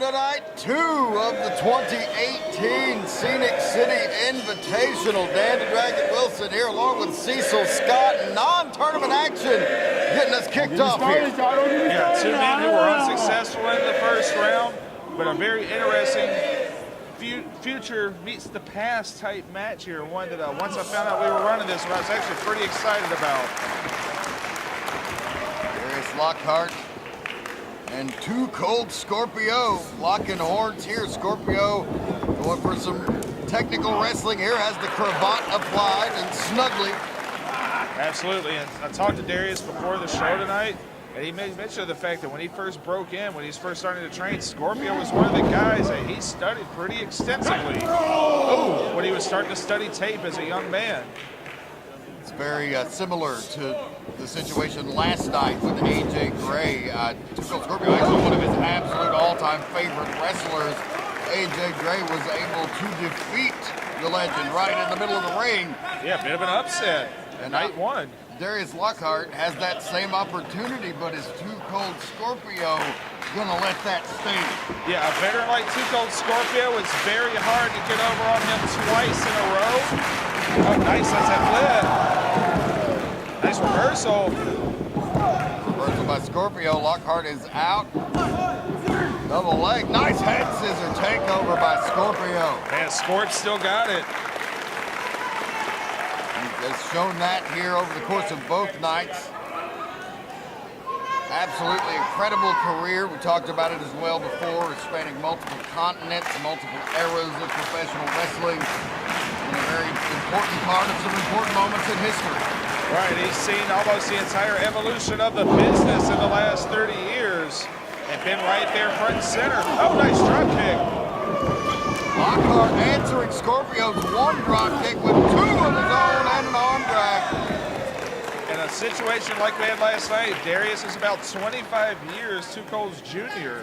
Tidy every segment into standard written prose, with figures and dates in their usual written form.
tonight, 2 of the 2018 Scenic City Invitational. Dan the Dragon Wilson here along with Cecil Scott. Non-tournament action getting us kicked off here. Yeah, two men who were unsuccessful in the first round, but a very interesting future meets the past type match here. One that once I found out we were running this one, I was actually pretty excited about. There's Lockhart and Too Cold Scorpio locking horns here. Scorpio going for some technical wrestling here, has the cravat applied and snugly. Absolutely, and I talked to Darius before the show tonight, and he made mention of the fact that when he first broke in, when he was first starting to train, Scorpio was one of the guys that he studied pretty extensively. Oh, when he was starting to study tape as a young man. It's very similar to the situation last night with AJ Gray. Too Cold Scorpio, actually one of his absolute all-time favorite wrestlers. AJ Gray was able to defeat the legend right in the middle of the ring. Yeah, a bit of an upset. And night one. Darius Lockhart has that same opportunity, but is Too Cold Scorpio gonna let that stay? Yeah, a veteran like Too Cold Scorpio, it's very hard to get over on him twice in a row. Oh, nice, that's that flip. Nice reversal. Reversal by Scorpio. Lockhart is out. Double leg. Nice head scissor takeover by Scorpio. Man, Scorp still got it. Has shown that here over the course of both nights. Absolutely incredible career. We talked about it as well before, spanning multiple continents, multiple eras of professional wrestling, and a very important part of some important moments in history. Right, he's seen almost the entire evolution of the business in the last 30 years and been right there front and center. Oh, nice drop kick. Lockhart answering Scorpio's one drop kick with two of his own and an arm drag. In a situation like we had last night, Darius is about 25 years Too Cold's junior.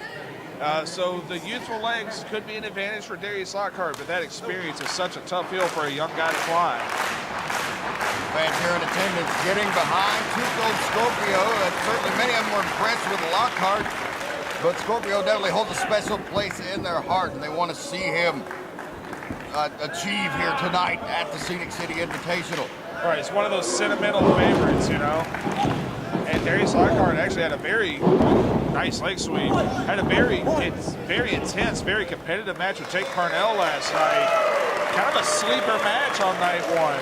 So the youthful legs could be an advantage for Darius Lockhart, but that experience is such a tough hill for a young guy to climb. Fans here in attendance getting behind Too Cold Scorpio. Certainly many of them were impressed with Lockhart. But Scorpio definitely holds a special place in their heart, and they want to see him achieve here tonight at the Scenic City Invitational. Right, it's one of those sentimental favorites, you know. And Darius Lockhart actually had a very nice leg sweep. Had a very intense, very competitive match with Jake Parnell last night. Kind of a sleeper match on night one.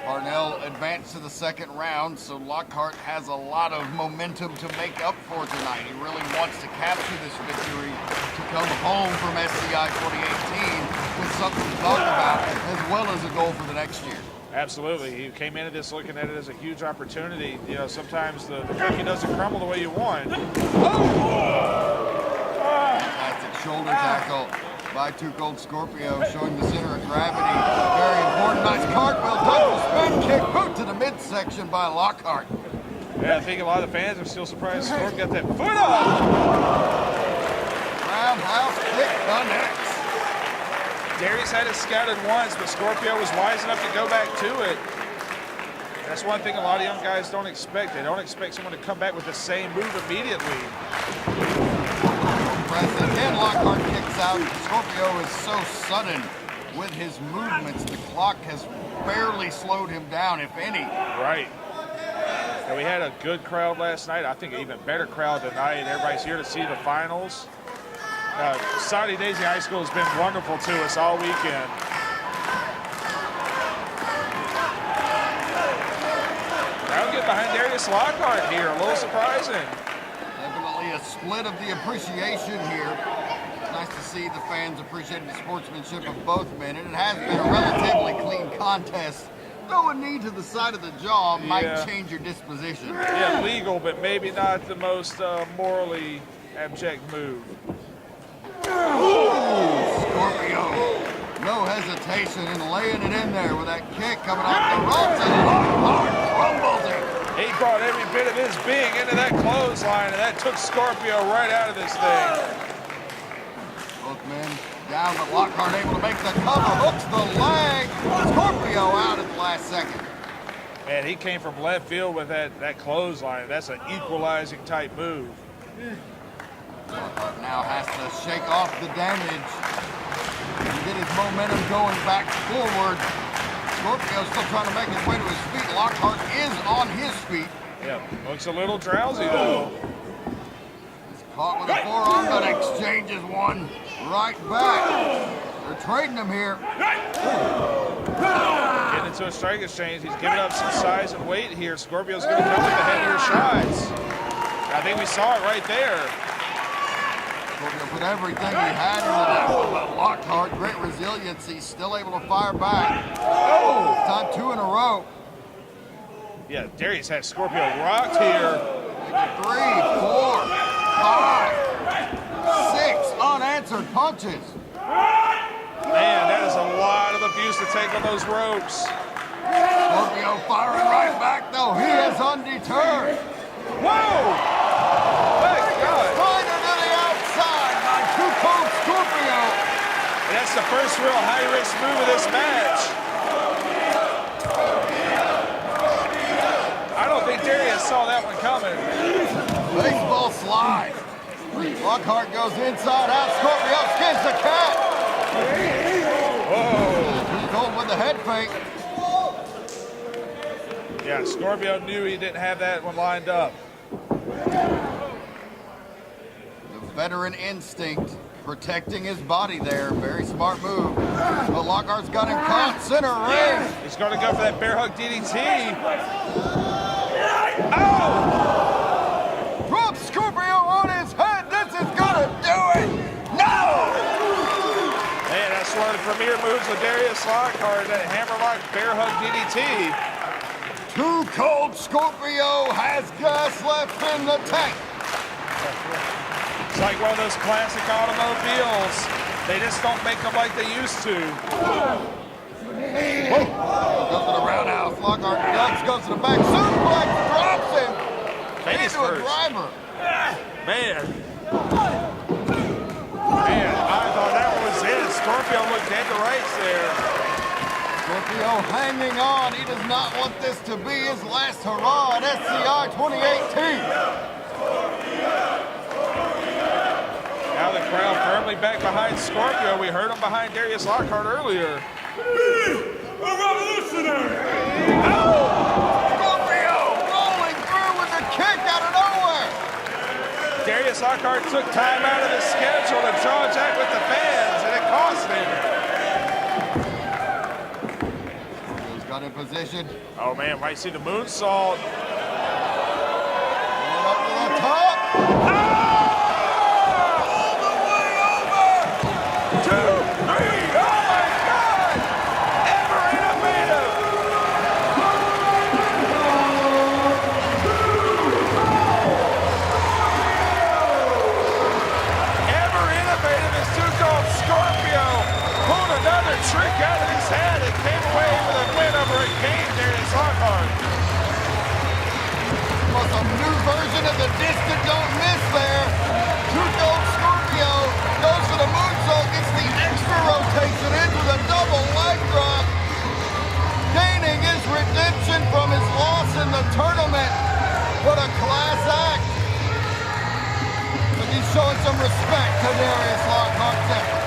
Parnell advanced to the second round, so Lockhart has a lot of momentum to make up for tonight. He really wants to capture this victory to come home from SCI 2018 with something to talk about, as well as a goal for the next year. Absolutely. He came into this looking at it as a huge opportunity. You know, sometimes the cookie doesn't crumble the way you want. Fantastic shoulder tackle by Too Cold Scorpio, showing the center of gravity. Very important. Nice cartwheel, double spin kick, boot to the midsection by Lockhart. Yeah, I think a lot of the fans are still surprised Scorp got that foot up. Roundhouse kick connects. Darius had it scouted once, but Scorpio was wise enough to go back to it. That's one thing a lot of young guys don't expect. They don't expect someone to come back with the same move immediately. Again, Lockhart kicks out. Scorpio is so sudden with his movements. The clock has barely slowed him down, if any. Right. And we had a good crowd last night. I think an even better crowd tonight. Everybody's here to see the finals. Saudi Daisy High School has been wonderful to us all weekend. Crowd get behind Darius Lockhart here. A little surprising. Definitely a split of the appreciation here. It's nice to see the fans appreciating the sportsmanship of both men, and it has been a relatively clean contest. Though a knee to the side of the jaw might change your disposition. Yeah, legal, but maybe not the most morally abject move. Scorpio, no hesitation in laying it in there with that kick coming off the ropes, and Lockhart crumbles it. He brought every bit of his being into that clothesline, and that took Scorpio right out of this thing. Both men down, but Lockhart able to make the cover, hooks the leg. Scorpio out at the last second. Man, he came from left field with that clothesline. That's an equalizing type move. Lockhart now has to shake off the damage and get his momentum going back forward. Scorpio still trying to make his way to his feet. Lockhart is on his feet. Yeah, looks a little drowsy though. He's caught with a forearm, but exchanges one right back. They're trading him here. Getting into a strike exchange. He's giving up some size and weight here. Scorpio's going to come with the heavier shots. I think we saw it right there. Scorpio put everything he had into that one, but Lockhart, great resiliency, still able to fire back. Oh! Time 2 in a row. Yeah, Darius has Scorpio rocked here. 3, 4, 5, 6 unanswered punches. Man, that is a lot of abuse to take on those ropes. Scorpio firing right back, though. He is undeterred. Whoa! My God. Spider to the outside by Too Cold Scorpio. And that's the first real high-risk move of this match. I don't think Darius saw that one coming. Baseball slide. Lockhart goes inside out. Scorpio skins the cat. Whoa. He's going with the head fake. Yeah, Scorpio knew he didn't have that one lined up. The veteran instinct protecting his body there. Very smart move. But Lockhart's got him caught center ring. He's going to go for that bear hug DDT. Oh! Drop Scorpio on his head. This is gonna do it. No! Man, that's one of the premier moves of Darius Lockhart, that hammerlock bear hug DDT. Too Cold Scorpio has gas left in the tank. It's like one of those classic automobiles. They just don't make them like they used to. Whoa. Goes to the roundhouse. Lockhart ducks, goes to the back. Suplex drops him. Face Into a first. driver. Man. Man, I thought that one was it. Scorpio looked dead to rights there. Scorpio hanging on. He does not want this to be his last hurrah at SCI 2018. Now the crowd firmly back behind Scorpio. We heard him behind Darius Lockhart earlier. A revolutionary! Oh! Scorpio rolling through with a kick out of nowhere. Darius Lockhart took time out of the schedule to draw Jack with the fans, and it cost him. Scorpio's got in position. Oh man, might see the moonsault. Going up to the top. All the way over. 2, 3, oh my God! Ever innovative! Ever innovative is Too Cold Scorpio. Pulled another trick out of his head and came away with a win over a game Darius Lockhart. Was a new version of the distant don't miss there. Too Cold Scorpio goes for the moonsault, gets the extra rotation into the double leg drop, gaining his redemption from his loss in the tournament. What a class act. But he's showing some respect to Darius Lockhart's effort.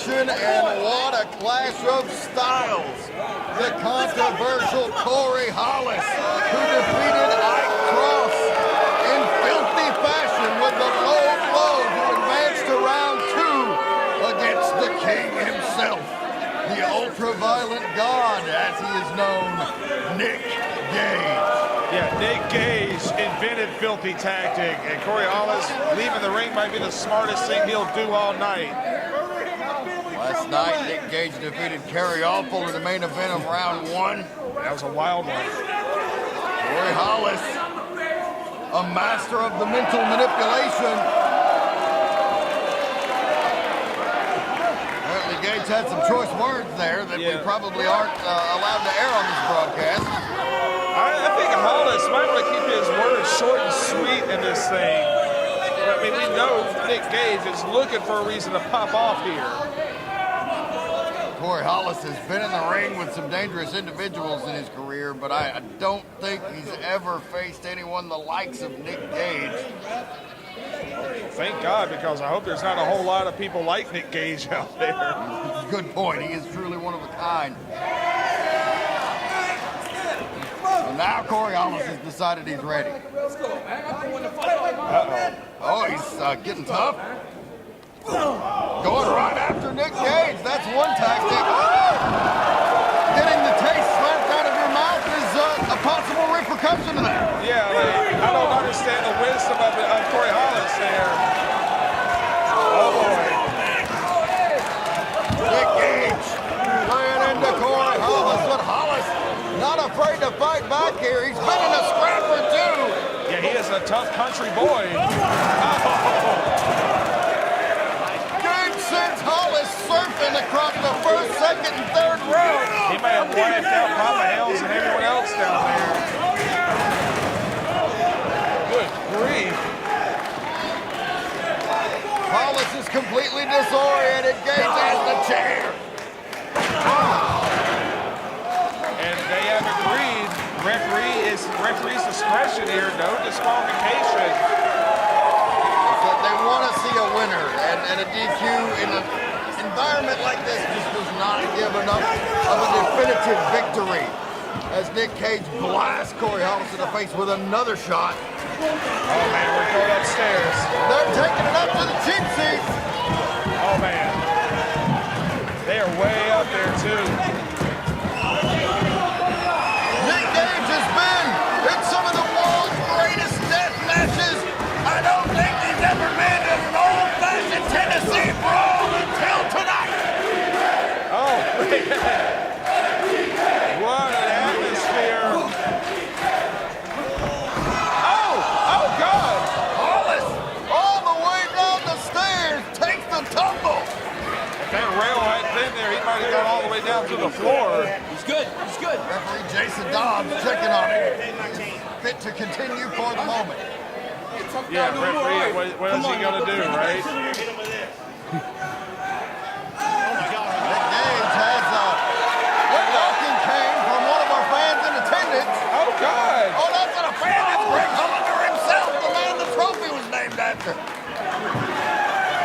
action, and what a clash of styles. The controversial Corey Hollis, who defeated Ike Cross in filthy fashion with the low blow to advance to round 2 against the king himself, the ultra-violent god, as he is known, Nick Gage. Yeah, Nick Gage invented filthy tactic, and Corey Hollis leaving the ring might be the smartest thing he'll do all night. Last night, Nick Gage defeated Kerry Awful in the main event of round 1. That was a wild one. Corey Hollis, a master of the mental manipulation. Apparently Gage had some choice words there that we probably aren't allowed to air on this broadcast. I think Hollis might want to keep his words short and sweet in this thing. I mean, we know Nick Gage is looking for a reason to pop off here. Corey Hollis has been in the ring with some dangerous individuals in his career, but I don't think he's ever faced anyone the likes of Nick Gage. Thank God, because I hope there's not a whole lot of people like Nick Gage out there. Good point. He is truly one of a kind. So now Corey Hollis has decided he's ready. Oh, he's getting tough. Going right after Nick Gage. That's one tactic. Getting the taste slapped out of your mouth is a possible repercussion of that. Yeah, I don't understand the wisdom of Corey Hollis there. Oh, boy. Nick Gage laying into Corey Hollis, but Hollis not afraid to fight back here. He's been in a scrap or two. Yeah, he is a tough country boy. Sends Hollis surfing across the first, second, and third row. He may have wiped out Papa Hells and everyone else down there. Good grief. Hollis is completely disoriented. Gage has the chair. And they have agreed. Referee's discretion here. No disqualification. They want to see a winner, and a DQ in an environment like this just does not give enough of a definitive victory. As Nick Gage blasts Corey Hollis in the face with another shot. Oh man, we're going upstairs. They're taking it up to the cheap seats. Oh man, they are way up there too. Nick Gage has been in some of the world's greatest death matches. I don't think he's ever been in an old-fashioned Tennessee brawl until tonight. Oh, man. What an atmosphere. Oh, God. Hollis, all the way down the stairs, takes the tumble. If that rail hadn't been there, he might have gone all the way down to the floor. He's good. He's good. Referee Jason Dobbs checking on him. Fit to continue for the moment. Yeah, referee, what is he going to do, right? Nick Gage has a walking cane from one of our fans in attendance. Oh, God. Oh, that's not a fan. It's Greg Hollander himself, the man the trophy was named after.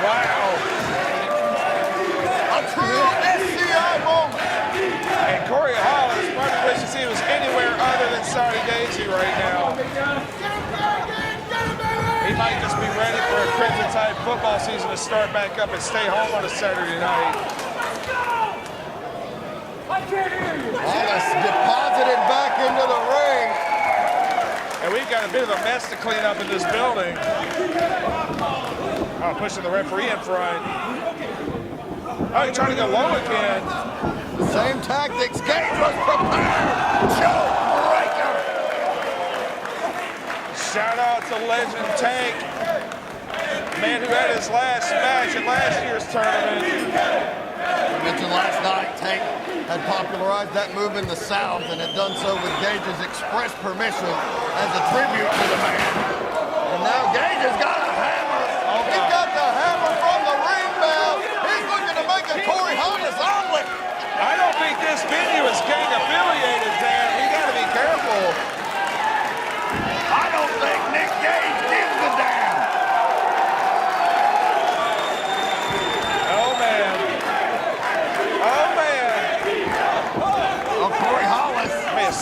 Wow. A true SCI moment. And Corey Hollis probably wishes he was anywhere other than Saudi Daisy right now. He might just be ready for a Crimson Tide football season to start back up and stay home on a Saturday night. Hollis deposited back into the ring. And we've got a bit of a mess to clean up in this building. Oh, pushing the referee in front. Oh, he's trying to go low again. Same tactics. Gage was prepared. Choke breaker. Shout out to Legend Tank, man who had his last match at last year's tournament. We mentioned last night, Tank had popularized that move in the South and had done so with Gage's express permission as a tribute to the man. And now Gage has got a hammer. He's got the hammer from the ring bell. He's looking to make a Corey Hollis omelet. I don't think this venue is gang affiliated, Dan. We got to be careful. I don't think Nick Gage gives a damn. Oh, man.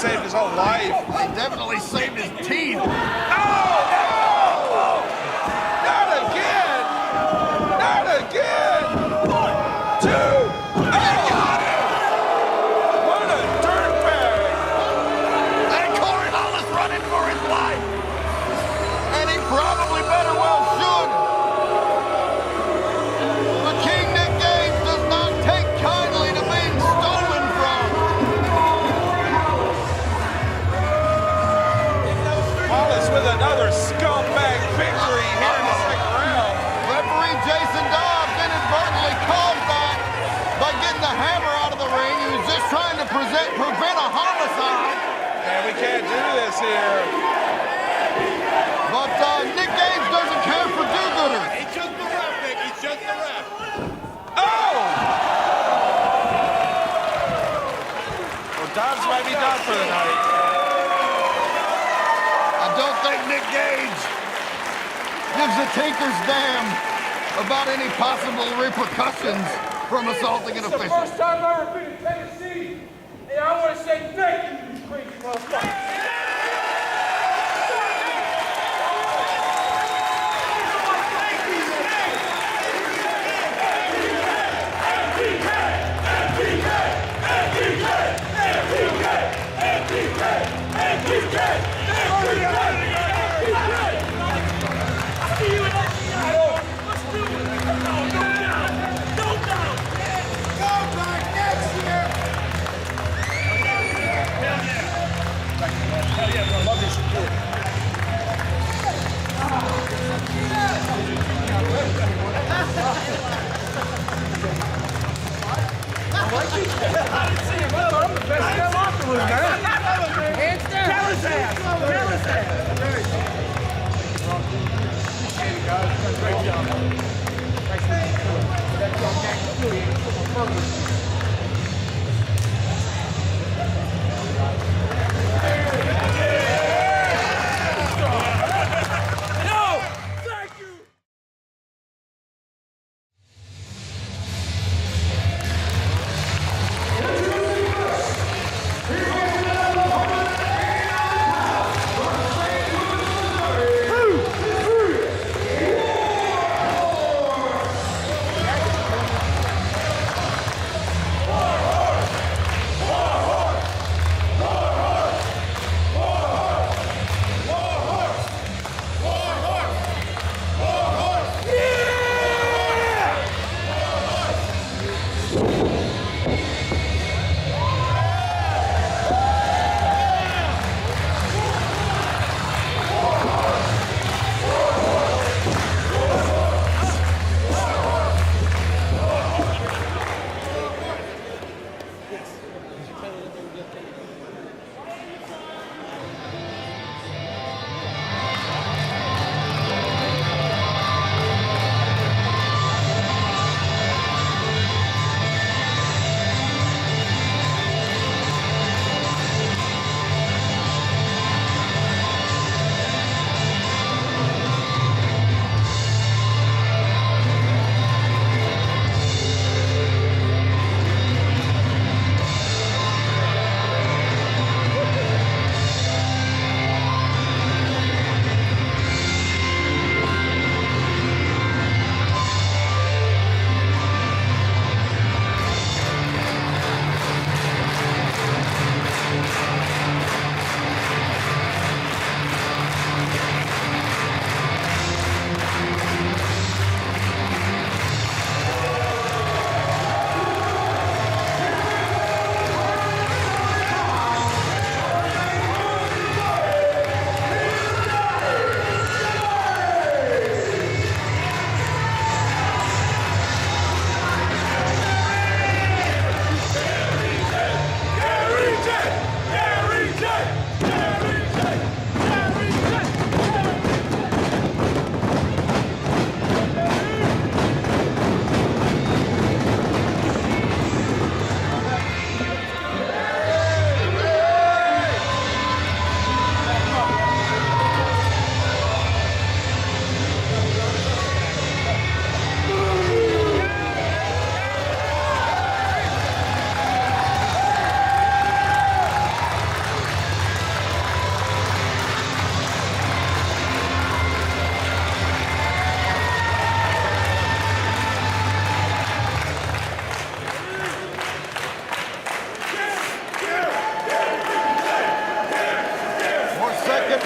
saved his whole life. He definitely saved his teeth. Oh, no! Not again! Not again! 1, 2, and got him! What a dirtbag! And Corey Hollis running for his life. And he probably better well should. The King Nick Gage does not take kindly to being stolen from. Hollis with another scumbag victory here in the second round. Referee Jason Dobbs inadvertently called that by getting the hammer out of the ring. He was just trying to prevent a homicide. Man, we can't do this here. But Nick Gage doesn't care for do-gooders. It's just the ref, Nick. It's just the ref. Oh! Well, Dobbs might be done for the night. I don't think Nick Gage gives a tinker's damn about any possible repercussions from assaulting an It's the official. first time I've ever been in Tennessee, and I want to say thank you to these crazy motherfuckers.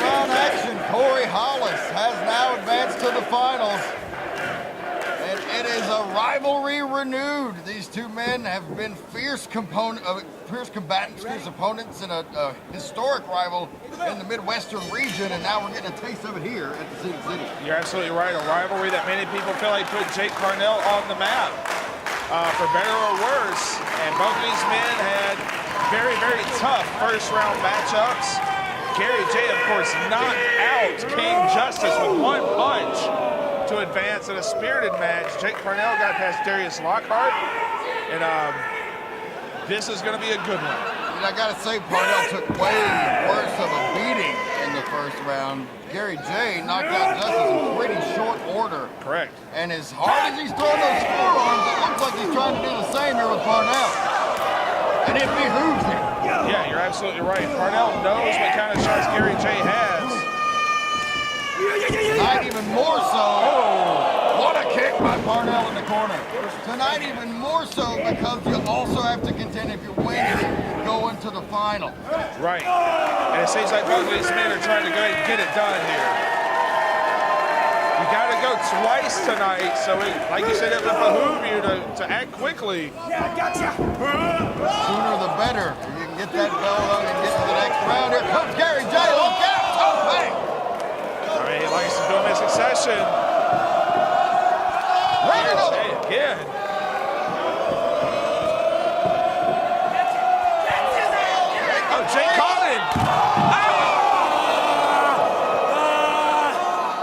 round action. Corey Hollis has now advanced to the finals. And it is a rivalry renewed. These two men have been fierce combatants, fierce opponents in a historic rival in the Midwestern region, and now we're getting a taste of it here at the Scenic City. You're absolutely right. A rivalry that many people feel like put Jake Parnell on the map, for better or worse. And both of these men had very, very tough first-round matchups. Gary J, of course, knocked out King Justice with one punch to advance in a spirited match. Jake Parnell got past Darius Lockhart, and this is going to be a good one. And I got to say, Parnell took way worse of a beating in the first round. Gary J knocked out Justice in pretty short order. Correct. And as hard as he's throwing those forearms, it looks like he's trying to do the same here with Parnell. And it behooves him. Yeah, you're absolutely right. Parnell knows what kind of shots Gary J has. Tonight even more so. Oh, what a kick by Parnell in the corner. Tonight even more so because you also have to contend if you win, you go into the final. Right. And it seems like both of these men are trying to go ahead and get it done here. You got to go twice tonight, so like you said, it would behoove you to act quickly. Sooner the better. If you can get that bell on and get to the next round. Here comes Gary J. Look out! Tope! He likes to do them in succession. Jay again. Oh, Jay caught him.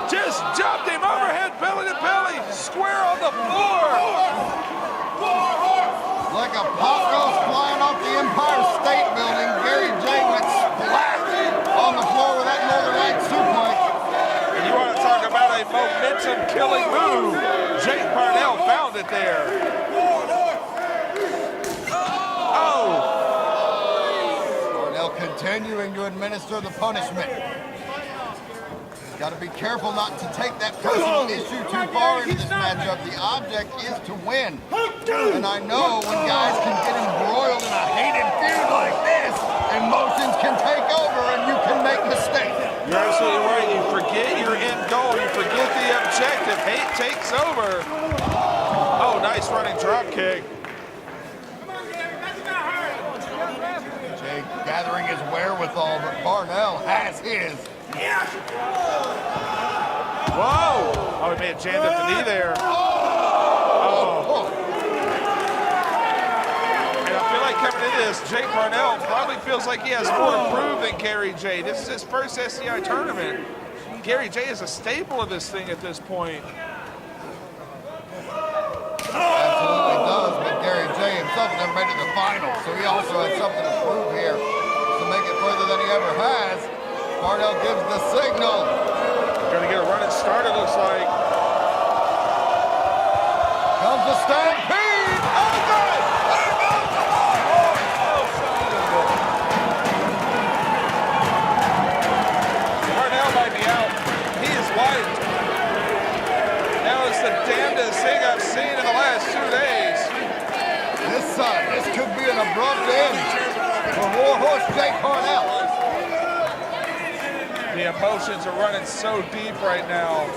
Just jumped him overhead, belly to belly, square on the floor. Like a pot roast flying off the Empire State Building, Gary J. went splat on the floor with that Northern Lights suplex. You want to talk about a momentum-killing move. Jake Parnell found it there. Oh! Parnell continuing to administer the punishment. Got to be careful not to take that personal issue too far in this matchup. The object is to win. And I know when guys can get embroiled in a hated feud like this, emotions can take over and you can make mistakes. You're absolutely right. You forget your end goal. You forget the objective. Hate takes over. Oh, nice running drop kick. Jake gathering his wherewithal, but Parnell has his. Whoa! Oh, he may have jammed up the knee there. Oh. And I feel like coming into this, Jake Parnell probably feels like he has more to prove than Gary J. This is his first SCI tournament. Gary J is a staple of this thing at this point. Absolutely does, but Gary J himself never made it to the final, so he also has something to prove here to make it further than he ever has. Parnell gives the signal. Gonna get a running start, it looks like. Comes the stampede. Oh, God! Parnell might be out. He is wiped. Now it's the damnedest thing I've seen in the last 2 days. This could be an abrupt end for Warhorse Jake Parnell. The emotions are running so deep right now.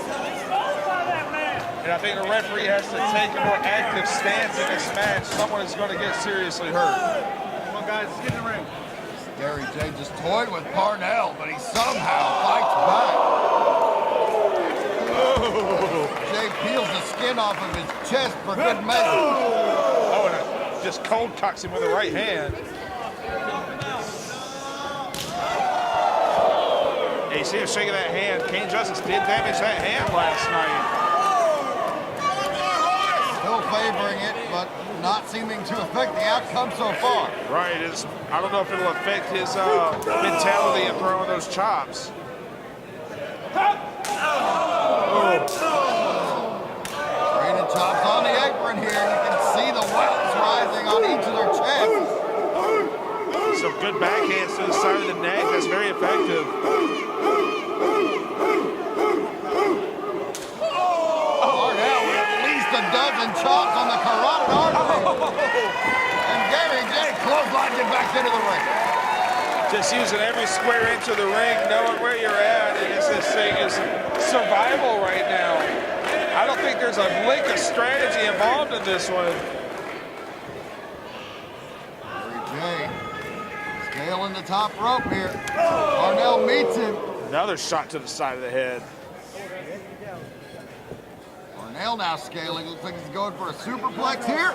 And I think the referee has to take a more active stance in this match. Someone is going to get seriously hurt. Come on, guys, get in the ring. Gary J just toyed with Parnell, but he somehow fights back. Jay peels the skin off of his chest for good measure. Oh, and just cold cocks him with the right hand. You see him shaking that hand. King Justice did damage that hand last night. Still favoring it, but not seeming to affect the outcome so far. Right. I don't know if it'll affect his mentality in throwing those chops. Raining chops on the apron here. You can see the welts rising on each of their chests. Some good backhands to the side of the neck. That's very effective. Parnell with at least a dozen chops on the carotid artery. And Gary J clotheslines it back into the ring. Just using every square inch of the ring, knowing where you're at. I guess this thing is survival right now. I don't think there's a lick of strategy involved in this one. Gary Jay scaling the top rope here. Parnell meets him. Another shot to the side of the head. Parnell now scaling. Looks like he's going for a superplex here.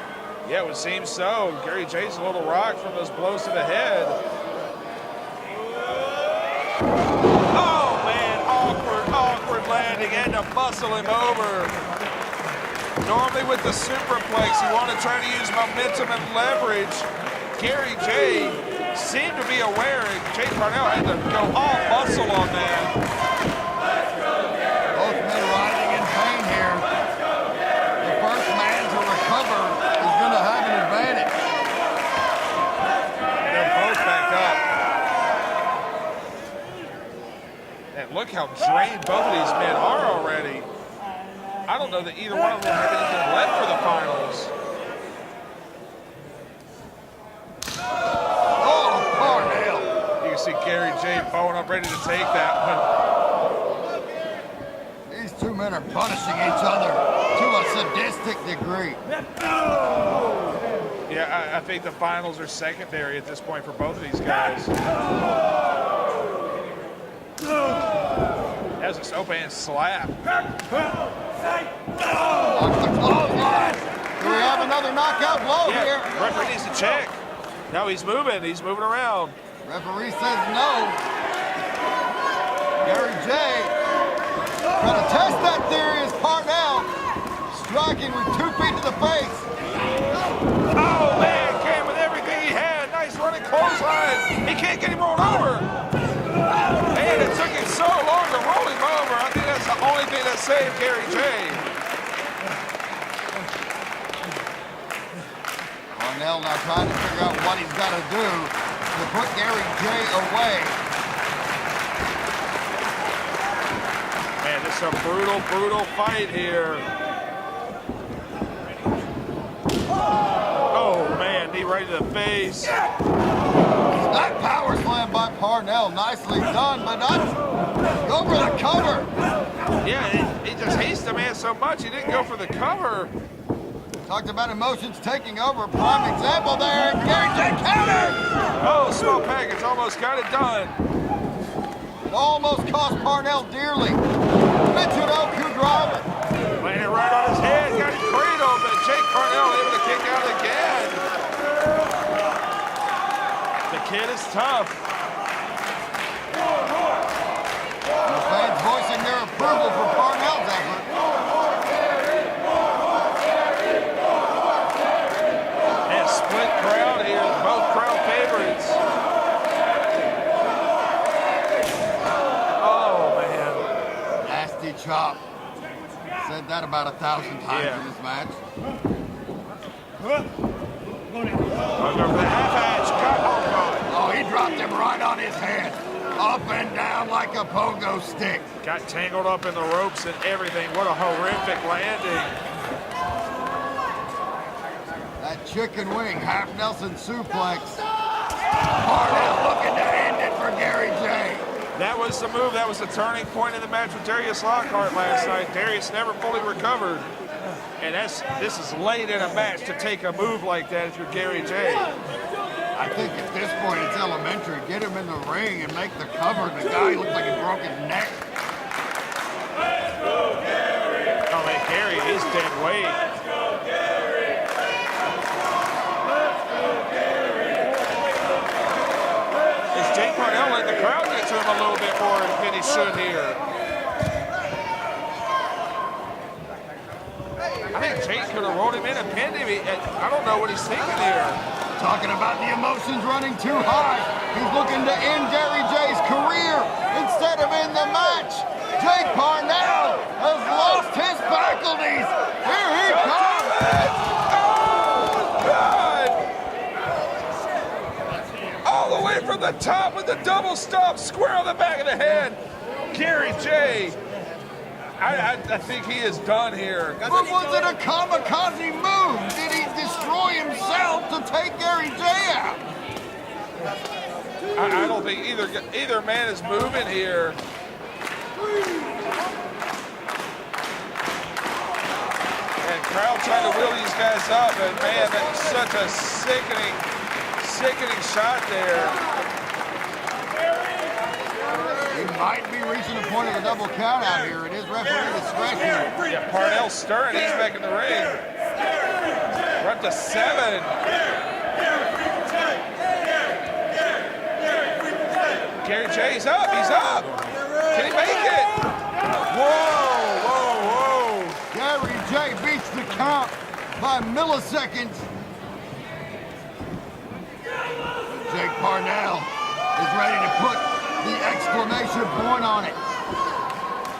Yeah, it would seem so. Gary Jay's a little rocked from those blows to the head. Oh, man, awkward landing. Had to muscle him over. Normally with the superplex, you want to try to use momentum and leverage. Gary Jay seemed to be aware, and Jay Parnell had to go all muscle on that. Both men riding in pain here. The first man to recover is going to have an advantage. They're both back up. And look how drained both of these men are already. I don't know that either one of them have anything left for the finals. Oh, Parnell. You can see Gary Jay bowing up ready to take that one. These two men are punishing each other to a sadistic degree. Yeah, I think the finals are secondary at this point for both of these guys. That was an open slap. Off the clothesline. Do we have another knockout blow here? Referee needs to check. No, he's moving around. Referee says no. Gary Jay trying to test that theory is Parnell striking with 2 feet to the face. Oh, man, came with everything he had. Nice running clothesline. He can't get him rolled over. And it took him so long to roll him over. I think that's the only thing that saved Gary Jay. Parnell now trying to figure out what he's got to do to put Gary Jay away. Man, this is a brutal fight here. Oh, man, knee right to the face. That power slam by Parnell, nicely done, but not go for the cover. Yeah, he just hates the man so much, he didn't go for the cover. Talked about emotions taking over. Prime example there. Gary Jay counter. Oh, small package, almost got it done. It almost cost Parnell dearly. Mitchell Elku driver. Landed right on his head, got him cradled, but Jake Parnell able to kick out again. The kid is tough. The fans voicing their approval for Parnell's effort. And split crowd here, both crowd favorites. Oh, man. Nasty chop. Said that about 1,000 times in this match. Under the half edge, cut. Oh, God. Oh, he dropped him right on his head. Up and down like a pogo stick. Got tangled up in the ropes and everything. What a horrific landing. That chicken wing, half Nelson suplex. Parnell looking to end it for Gary Jay. That was the move. That was the turning point in the match with Darius Lockhart last night. Darius never fully recovered. And this is late in a match to take a move like that if you're Gary Jay. I think at this point it's elementary. Get him in the ring and make the cover. The guy looked like he broke his neck. Oh, man, Gary, he's dead weight. Is Jake Parnell letting the crowd get to him a little bit more than he should here? I think Jake could have rolled him in and pinned him. I don't know what he's thinking here. Talking about the emotions running too high. He's looking to end Gary Jay's career instead of in the match. Jake Parnell has lost his faculties. Here he comes. Oh, God! All the way from the top with the double stop, square on the back of the head. Gary Jay. I think he is done here. But was it a kamikaze move? Did he destroy himself to take Gary Jay out? I don't think either man is moving here. And crowd trying to wheel these guys up, and man, that's such a sickening shot there. He might be reaching the point of a double count out here. It is referee discretion. Yeah, Parnell stirring, he's back in the ring. We're up to 7. Gary J's up, he's up. Can he make it? Whoa. Gary J beats the count by milliseconds. Jake Parnell is ready to put the exclamation point on it.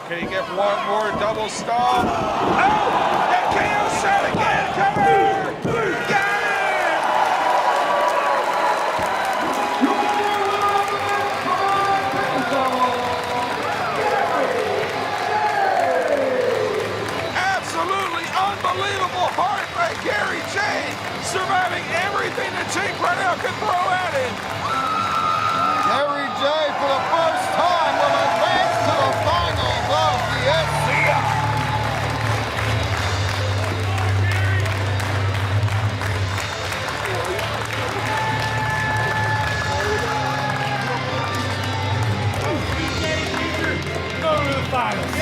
Can he get one more double stomp? Oh! And KO shot again! Cover! Got it! Absolutely unbelievable heart by Gary J. Surviving everything that Jake Parnell could throw at him. Gary J for the first time will advance to the finals of the SCF. Go to the finals.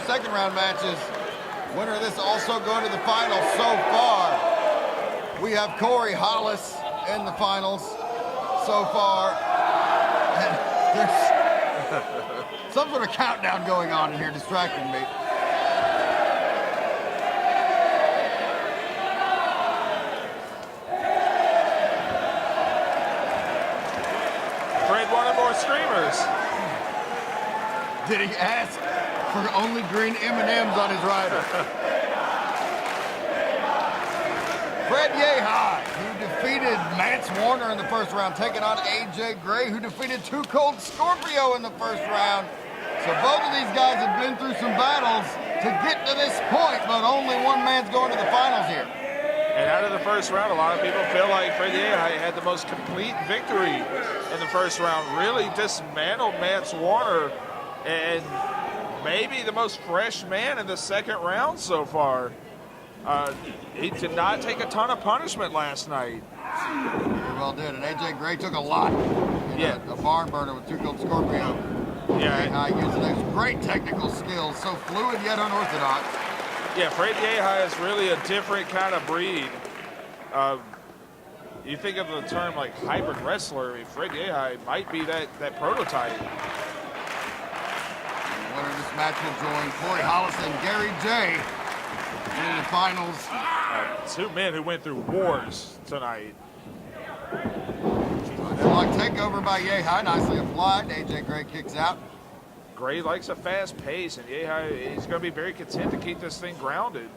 Second round matches. Winner of this also going to the finals so far. We have Corey Hollis in the finals so far. And there's some sort of countdown going on in here distracting me. Fred wanted more streamers. Did he ask for only green M&Ms on his rider? Fred Yehai, who defeated Mance Warner in the first round, taking on AJ Gray, who defeated Too Cold Scorpio in the first round. So both of these guys have been through some battles to get to this point, but only one man's going to the finals here. And out of the first round, a lot of people feel like Fred Yehai had the most complete victory in the first round. Really dismantled Mance Warner and maybe the most fresh man in the second round so far. He did not take a ton of punishment last night. Very well did, and AJ Gray took a lot. Yeah. A barn burner with 2 Gold Scorpio. Yeah. Using those great technical skills, so fluid yet unorthodox. Yeah, Fred Yehi is really a different kind of breed. You think of the term like hybrid wrestler, I mean, Fred Yehi might be that prototype. The winner of this match will join Corey Hollis and Gary J in the finals. 2 men who went through wars tonight. Headlock takeover by Yehi, nicely applied. AJ Gray kicks out. Gray likes a fast pace, and Yehi, he's going to be very content to keep this thing grounded.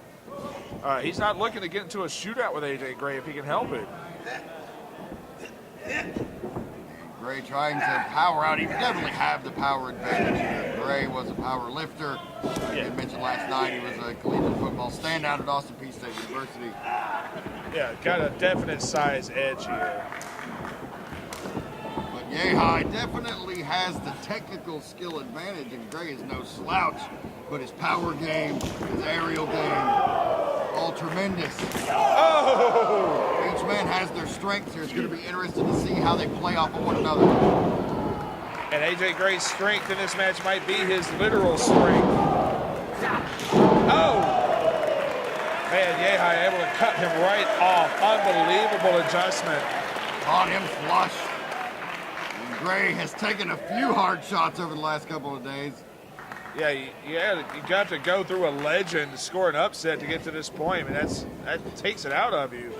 He's not looking to get into a shootout with AJ Gray if he can help it. Gray trying to power out. He definitely have the power advantage. Gray was a power lifter. Yeah. I mentioned last night he was a collegiate football standout at Austin Peay State University. Yeah, got a definite size edge here. But Yehi definitely has the technical skill advantage, and Gray is no slouch. But his power game, his aerial game, all tremendous. Oh! Each man has their strengths here. It's going to be interesting to see how they play off of one another. And AJ Gray's strength in this match might be his literal strength. Oh! Man, Yehi able to cut him right off. Unbelievable adjustment. Caught him flush. And Gray has taken a few hard shots over the last couple of days. Yeah, you got to go through a legend to score an upset to get to this point. I mean, that takes it out of you.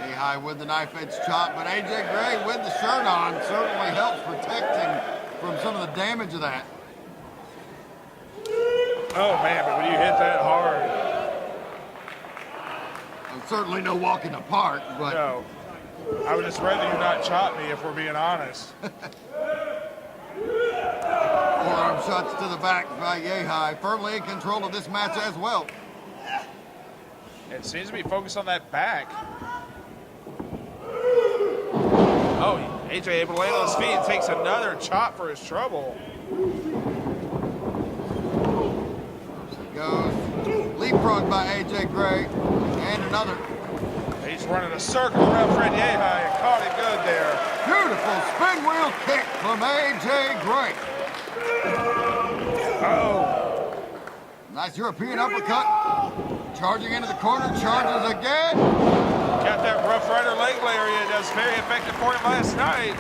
Yehi with the knife edge chop, but AJ Gray with the shirt on certainly helps protect him from some of the damage of that. Oh man, but when you hit that hard. Well, certainly no walk in the park, but No. I would just rather you not chop me if we're being honest. forearm shots to the back by Yehi, firmly in control of this match as well. It seems to be focused on that back. Oh, AJ able to land on his feet and takes another chop for his trouble. He goes. Leapfrog by AJ Gray. And another. He's running a circle around Fred Yehi and caught him good there. Beautiful spin wheel kick from AJ Gray. Oh. Nice European uppercut. Charging into the corner, charges again. Got that Rough Rider leg lariat. That was very effective for him last night.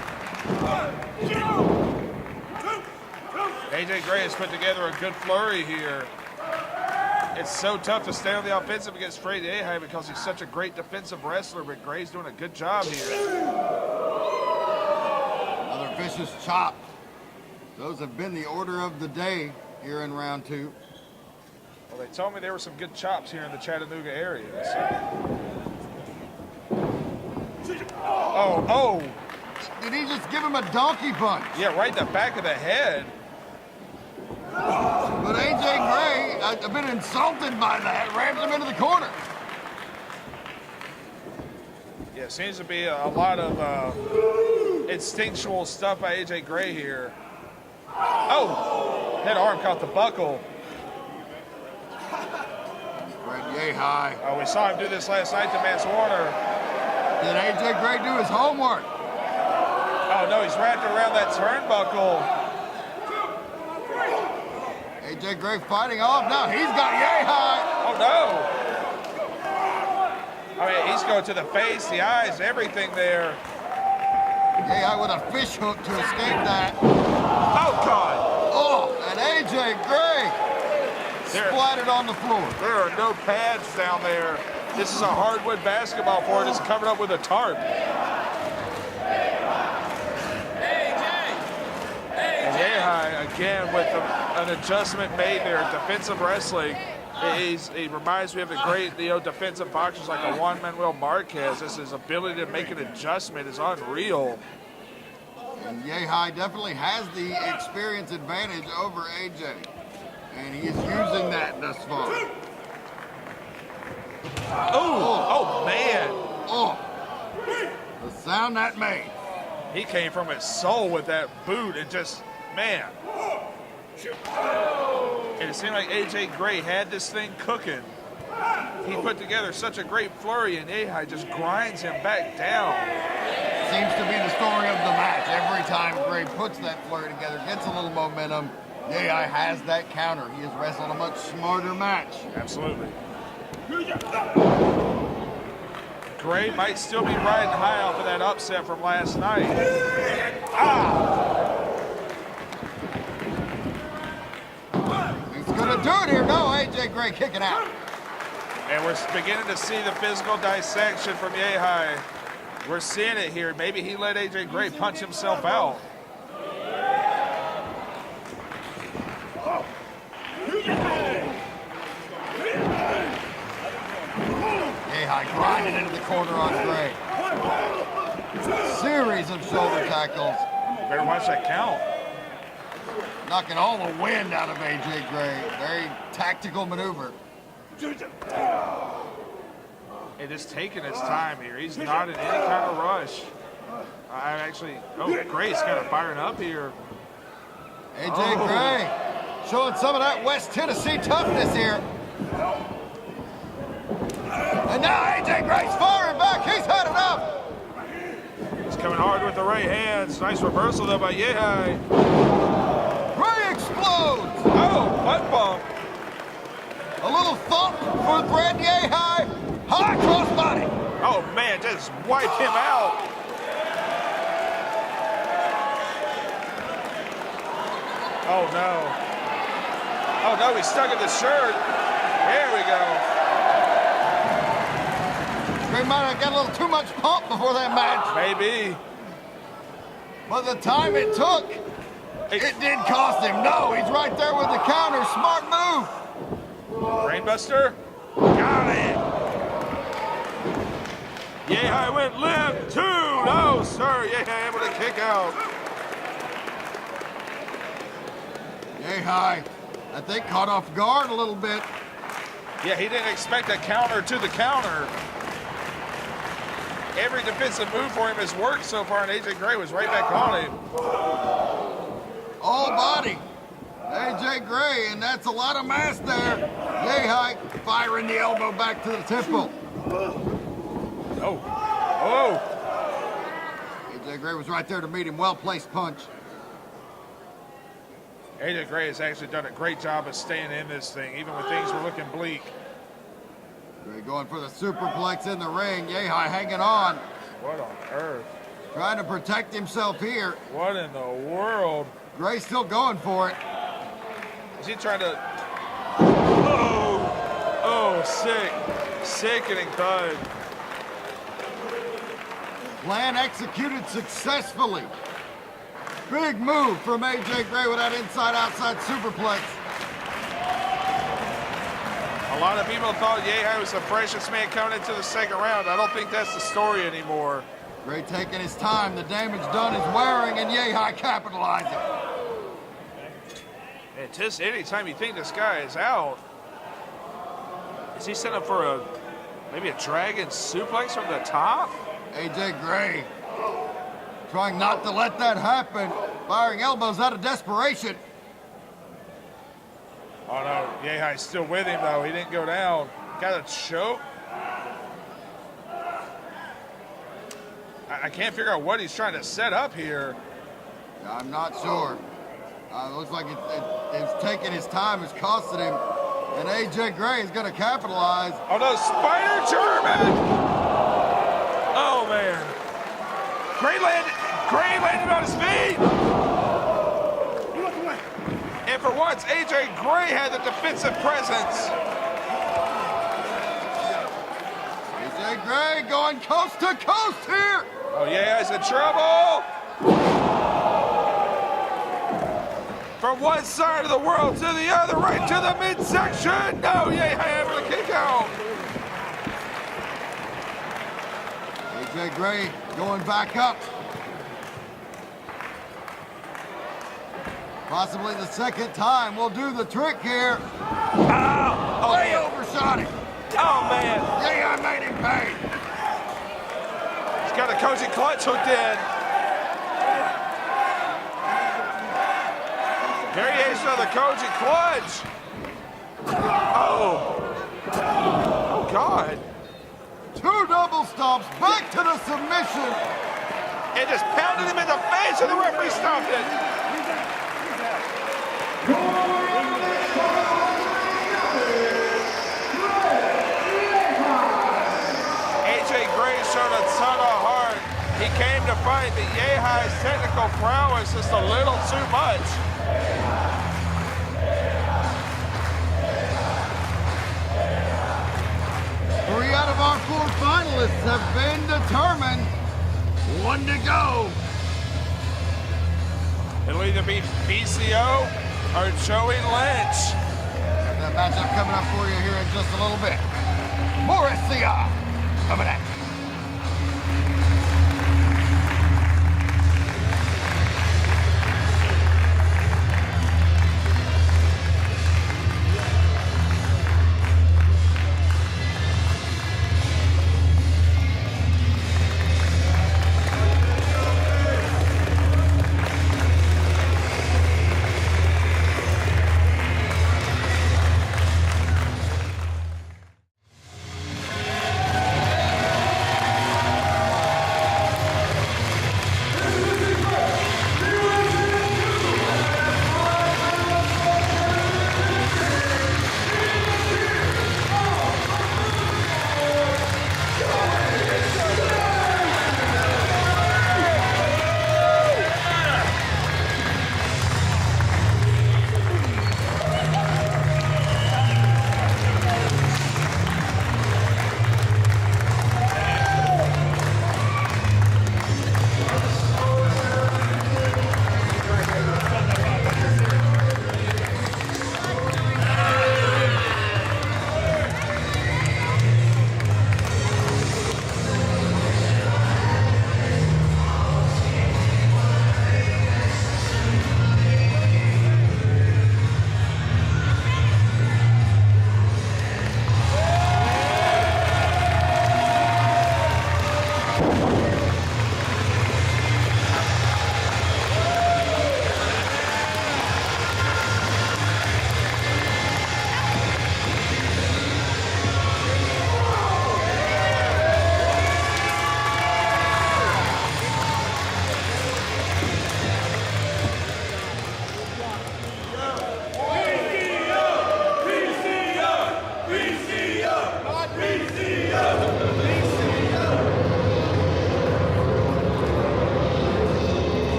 AJ Gray has put together a good flurry here. It's so tough to stay on the offensive against Fred Yehi because he's such a great defensive wrestler, but Gray's doing a good job here. Another vicious chop. Those have been the order of the day here in round 2. Well, they told me there were some good chops here in the Chattanooga area. So. Oh. Did he just give him a donkey punch? Yeah, right in the back of the head. But AJ Gray, a bit insulted by that, rams him into the corner. Yeah, seems to be a lot of instinctual stuff by AJ Gray here. Oh, that arm caught the buckle. Fred Yehi. Oh, we saw him do this last night to Mance Warner. Did AJ Gray do his homework? Oh, no, he's wrapped around that turnbuckle. AJ Gray fighting off. Now he's got Yehi. Oh, no. I mean, he's going to the face, the eyes, everything there. Yehi with a fish hook to escape that. Oh, God. Oh, and AJ Gray splattered on the floor. There are no pads down there. This is a hardwood basketball court. It's covered up with a tarp. And Yehi, again, with an adjustment made there, defensive wrestling. He reminds me of the great defensive boxers like a Juan Manuel Marquez. His ability to make an adjustment is unreal. And Yehi definitely has the experience advantage over AJ. And he is using that thus far. Oh, man. Oh, the sound that made. He came from his soul with that boot and just, man. And it seemed like AJ Gray had this thing cooking. He put together such a great flurry, and Yehai just grinds him back down. Seems to be the story of the match. Every time Gray puts that flurry together, gets a little momentum, Yehai has that counter. He has wrestled a much smarter match. Absolutely. Gray might still be riding high off of that upset from last night. He's gonna do it here. No, AJ Gray kicking out. And we're beginning to see the physical dissection from Yehai. We're seeing it here. Maybe he let AJ Gray punch himself out. Yehai grinding into the corner on Gray. Series of shoulder tackles. Better watch that count. Knocking all the wind out of AJ Gray. Very tactical maneuver. And just taking his time here. He's not in any kind of rush. Gray's kind of firing up here. AJ Gray showing some of that West Tennessee toughness here. And now AJ Gray's firing back. He's had enough. He's coming hard with the right hands. Nice reversal though by Yehai. Gray explodes. Oh, butt bump. A little thump for Brad Yehai. High crossbody. Oh man, just wipe him out. Oh no. Oh no, he's stuck in the shirt. There we go. Gray might have got a little too much pump before that match. Maybe. But the time it took, it did cost him. No, he's right there with the counter. Smart move. Brainbuster. Got it. Yehai went limp too. No, sir. Yehai able to kick out. Yehai, I think, caught off guard a little bit. Yeah, he didn't expect a counter to the counter. Every defensive move for him has worked so far, and AJ Gray was right back on him. All body. AJ Gray, and that's a lot of mass there. Yehai firing the elbow back to the temple. Oh. Oh. AJ Gray was right there to meet him. Well-placed punch. AJ Gray has actually done a great job of staying in this thing, even when things were looking bleak. Gray going for the superplex in the ring. Yehai hanging on. What on earth? Trying to protect himself here. What in the world? Gray still going for it. Is he trying to... Oh! Oh, sick. Sickening thud. Plan executed successfully. Big move from AJ Gray with that inside-outside superplex. A lot of people thought Yehai was the freshest man coming into the second round. I don't think that's the story anymore. Gray taking his time. The damage done is wearing, and Yehai capitalizing. And just anytime you think this guy is out, is he setting up for maybe a dragon suplex from the top? AJ Gray trying not to let that happen. Firing elbows out of desperation. Oh no, Yehai's still with him though. He didn't go down. Got a choke. I can't figure out what he's trying to set up here. I'm not sure. Looks like it's taking his time. It's costing him. And AJ Gray is going to capitalize. Oh no, Spider German! Oh man. Gray landed on his feet! And for once, AJ Gray had the defensive presence. AJ Gray going coast to coast here. Oh yeah, he's in trouble. From one side of the world to the other, right to the midsection. No, yeah, able to kick out. AJ Gray going back up. Possibly the second time we'll do the trick here. Oh, Way overshot it. Oh man. Yeah, I made him pay. He's got a cozy clutch hooked in. Variation of the Koji clutch. Oh. Oh, God. 2 double stomps, back to the submission. It just pounded him in the face and the referee stopped it. AJ Gray showed a ton of heart. He came to fight, but Yehai's technical prowess is a little too much. Three out of our 4 finalists have been determined. 1 to go. It'll either be BCO or Joey Lynch. That matchup coming up for you here in just a little bit. More SCI coming at you.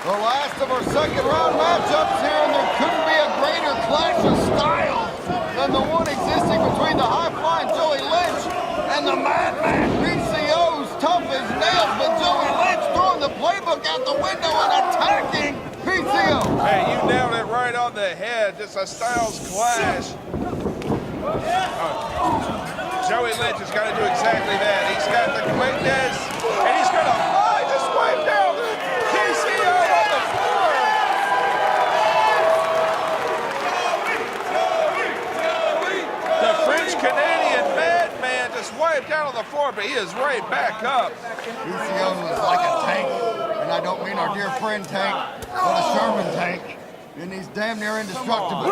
The last of our second round matchups here, and there couldn't be a greater clash of styles than the one existing between the high-flying Joey Lynch and the madman PCO's tough as nails, but Joey Lynch throwing the playbook out the window and attacking PCO. Hey, you nailed it right on the head. Just a styles clash. Joey Lynch has got to do exactly that. He's got the quickness, and he's going to just wipe down the PCO on the floor. The French-Canadian madman just wiped out on the floor, but he is right back up. PCO was like a tank, and I don't mean our dear friend Tank, but a Sherman tank, and he's damn near indestructible.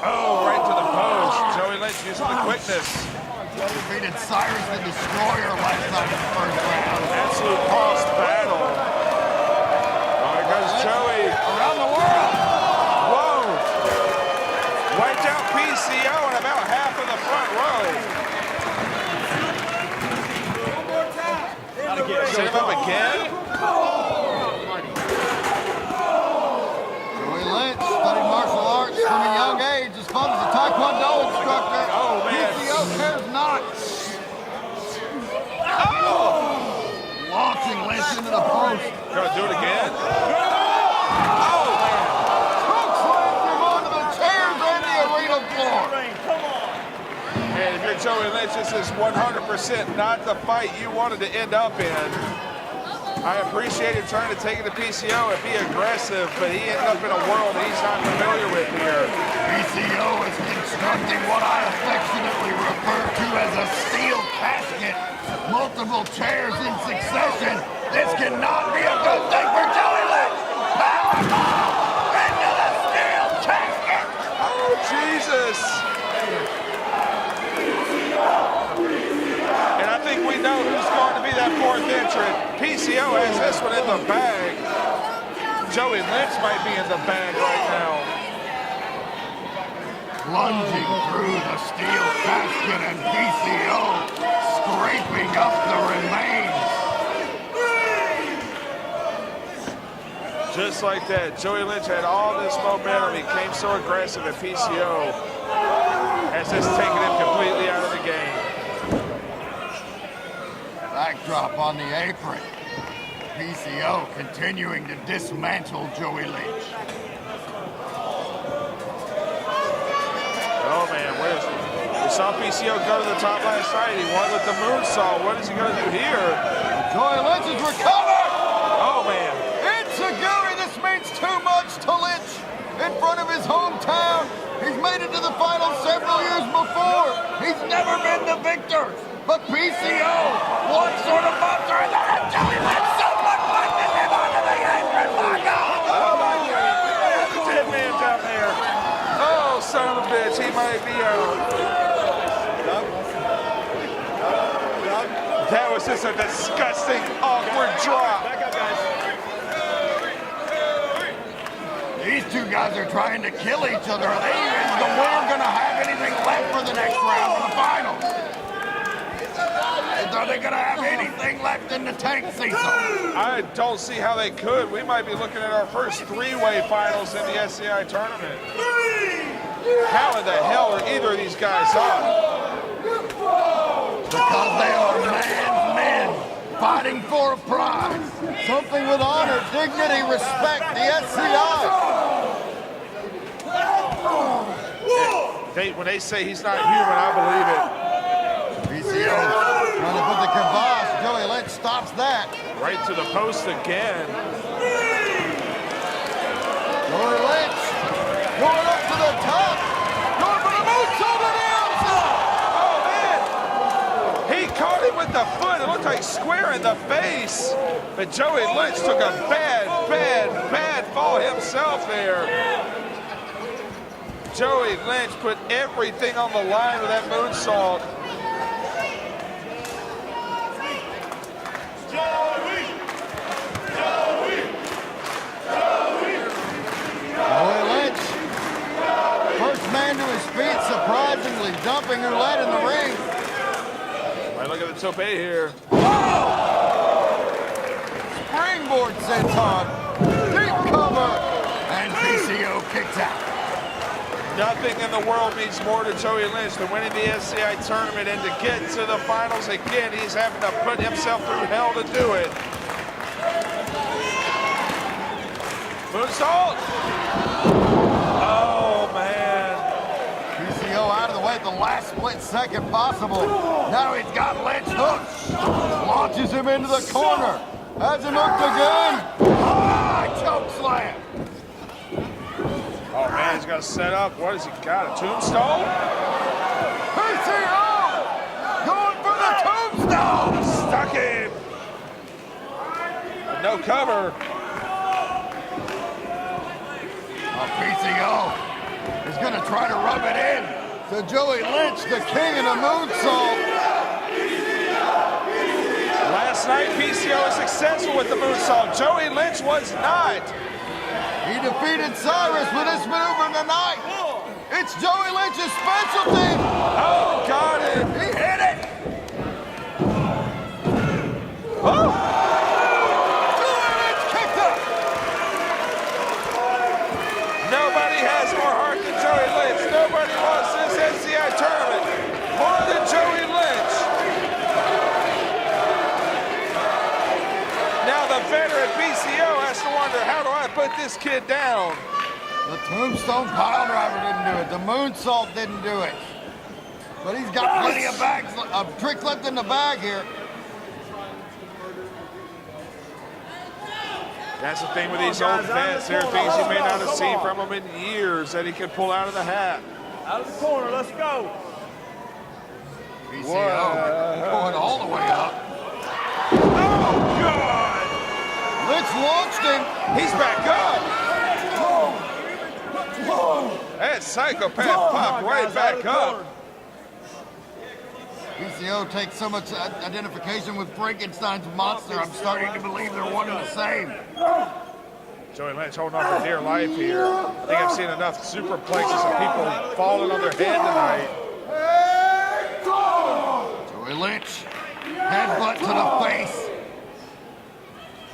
Oh, right to the post. Joey Lynch using the quickness. Defeated Cyrus the Destroyer last night in the first round. Absolute cross battle. Oh, here goes Joey. Around the world. Whoa. Wiped out PCO and about half of the front row. Set him up again. Joey Lynch studied martial arts from a young age. His father's a Taekwondo instructor. Oh, man. PCO cares not. Oh! Launching Lynch into the post. Gonna do it again? Oh, man. Slams him onto the chairs and the arena floor. And if you're Joey Lynch, this is 100% not the fight you wanted to end up in. I appreciate him trying to take it to PCO and be aggressive, but he ended up in a world he's not familiar with here. PCO is constructing what I affectionately refer to as a steel casket. Multiple chairs in succession. This cannot be a good thing for Joey Lynch. Powerbomb into the steel casket. Oh, Jesus. And I think we know who's going to be that fourth entrant. PCO has this one in the bag. Joey Lynch might be in the bag right now. Lunging through the steel casket and PCO scraping up the remains. Just like that, Joey Lynch had all this momentum. He came so aggressive at PCO. Has just taken him completely out of the game. Backdrop on the apron. PCO continuing to dismantle Joey Lynch. Oh man, where's he? We saw PCO go to the top last night. He won with the moonsault. What is he going to do here? Joey Lynch is recovered! Oh man. Insecurity, this means too much to Lynch. In front of his hometown. He's made it to the finals several years before. He's never been the victor. But PCO, one sort of monster, and then Joey Lynch superplexes him onto the apron. Oh my God. There's a dead man down there. Oh, son of a bitch. He might be out. That was just a disgusting, awkward drop. Back up, guys. These two guys are trying to kill each other. Is the winner going to have anything left for the next round of the finals? Are they going to have anything left in the tank, Cecil? I don't see how they could. We might be looking at our first three-way finals in the SCI tournament. How in the hell are either of these guys up? Because they are man's men fighting for a prize. Something with honor, dignity, respect, the SCI. When they say he's not human, I believe it. PCO trying to put the kibosh. Joey Lynch stops that. Right to the post again. Joey Lynch going up to the top. Going for the moonsault to the outside. Oh, man. He caught him with the foot. It looked like square in the face. But Joey Lynch took a bad fall himself there. Joey Lynch put everything on the line with that moonsault. Joey Lynch, first man to his feet, surprisingly dumping roulette in the ring. Right, look at the tope here. Springboard senton, deep cover, and PCO kicked out. Nothing in the world means more to Joey Lynch than winning the SCI tournament, and to get to the finals again, he's having to put himself through hell to do it. Moonsault! Oh, man. PCO out of the way at the last split second possible. Now he's got Lynch hooked. Launches him into the corner. Has him hooked again. Ah, choke slam. Oh, man, he's got to set up. What has he got? A tombstone? PCO going for the tombstone. Stuck him. But no cover. PCO is going to try to rub it in. to Joey Lynch, the king of the moonsault. Last night, PCO was successful with the moonsault. Joey Lynch was not. He defeated Cyrus with this maneuver tonight. It's Joey Lynch's specialty. Oh, got it. He hit it. Oh. Joey Lynch kicked up. Nobody has more heart than Joey Lynch. Nobody wants this NCI tournament more than Joey Lynch. Now the veteran PCO has to wonder, how do I put this kid down? The tombstone pile driver didn't do it. The moonsault didn't do it. But he's got plenty of tricks left in the bag here. That's the thing with these old vets. There are things you may not have seen from him in years that he can pull out of the hat. Out of the corner, let's go. PCO going all the way up. Oh, God! Lynch launched him. He's back up. That psychopath popped right back up. PCO takes so much identification with Frankenstein's monster, I'm starting to believe they're one and the same. Joey Lynch holding on for dear life here. I think I've seen enough superplexes of people falling on their head tonight. Joey Lynch, headbutt to the face.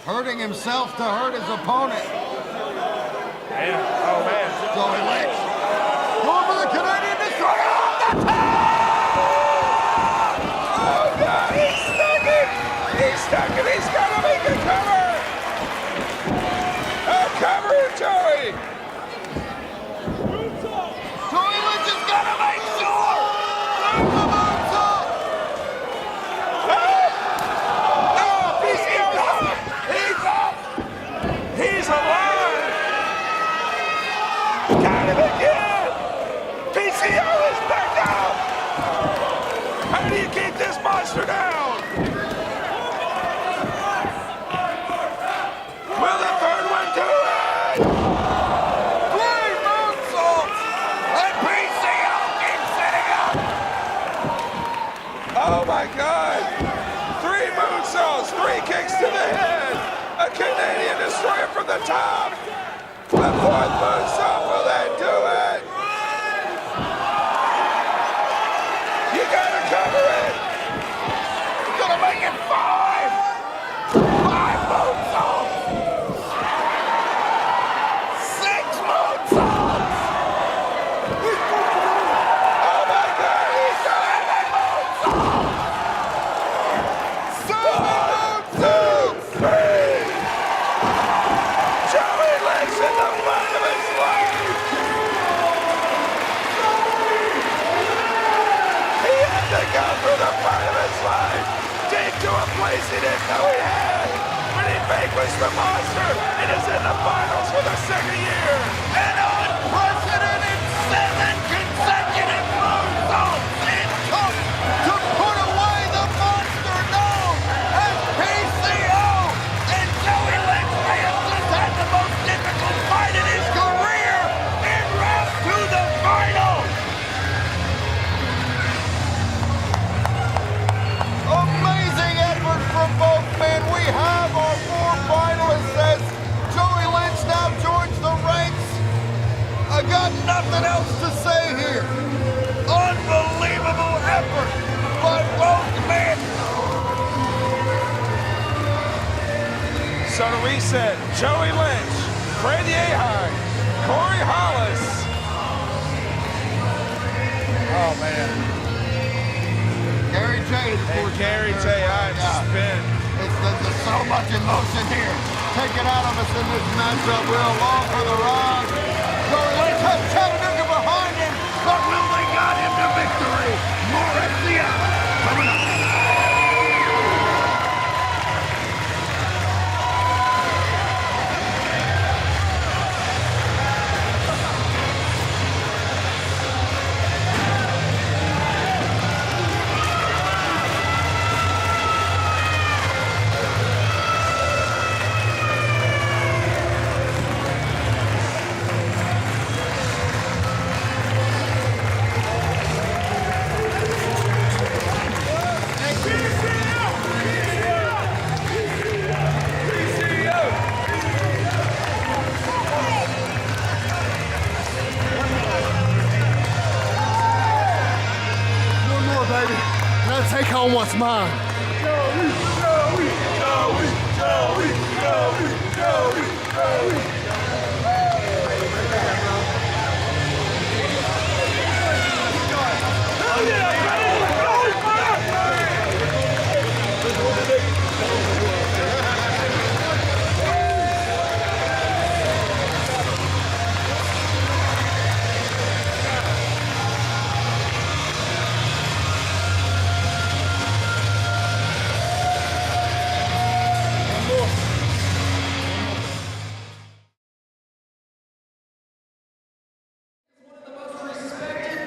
Hurting himself to hurt his opponent. Man, oh man. Joey Lynch, going for the Canadian Destroyer off the top! Oh God, he's stuck it! He's stuck it! He's got to make a cover! A cover, Joey! Joey Lynch has got to make sure! There's the moonsault! Oh, PCO's up! He's up! He's alive! Got him again! PCO is back down! How do you keep this monster down? Will the third one do it? Three moonsaults! And PCO keeps sitting up! Oh my God! 3 moonsaults, 3 kicks to the head! A Canadian Destroyer from the top! The 4th moonsault, will that do it? You gotta cover it! Gonna make it 5! 5 moonsaults! 6 moonsaults! Oh my God, he's done it! 7 moonsaults! 2, 3! Joey Lynch in the fight of his life! He had to go through the fight of his life, deep to a place he didn't know he had. When he vanquished the monster, and is in the finals for the 2nd year. An unprecedented 7 consecutive moonsaults it took to put away the monster known as PCO! And Joey Lynch may have just had the most difficult fight in his career en route to the final! Amazing effort from both men. We have our 4 finalists as Joey Lynch now joins the ranks. I got nothing else to say here. Unbelievable effort by both men. So to reset, Joey Lynch, Brady Ahine, Corey Hollis. Oh man. Gary J. And Gary J. Spin. There's so much emotion here. Taken out of us in this matchup. We're along for the ride. Joey Lynch has Chattanooga behind him, but will they got him to victory? More FCI coming up. on what's mine.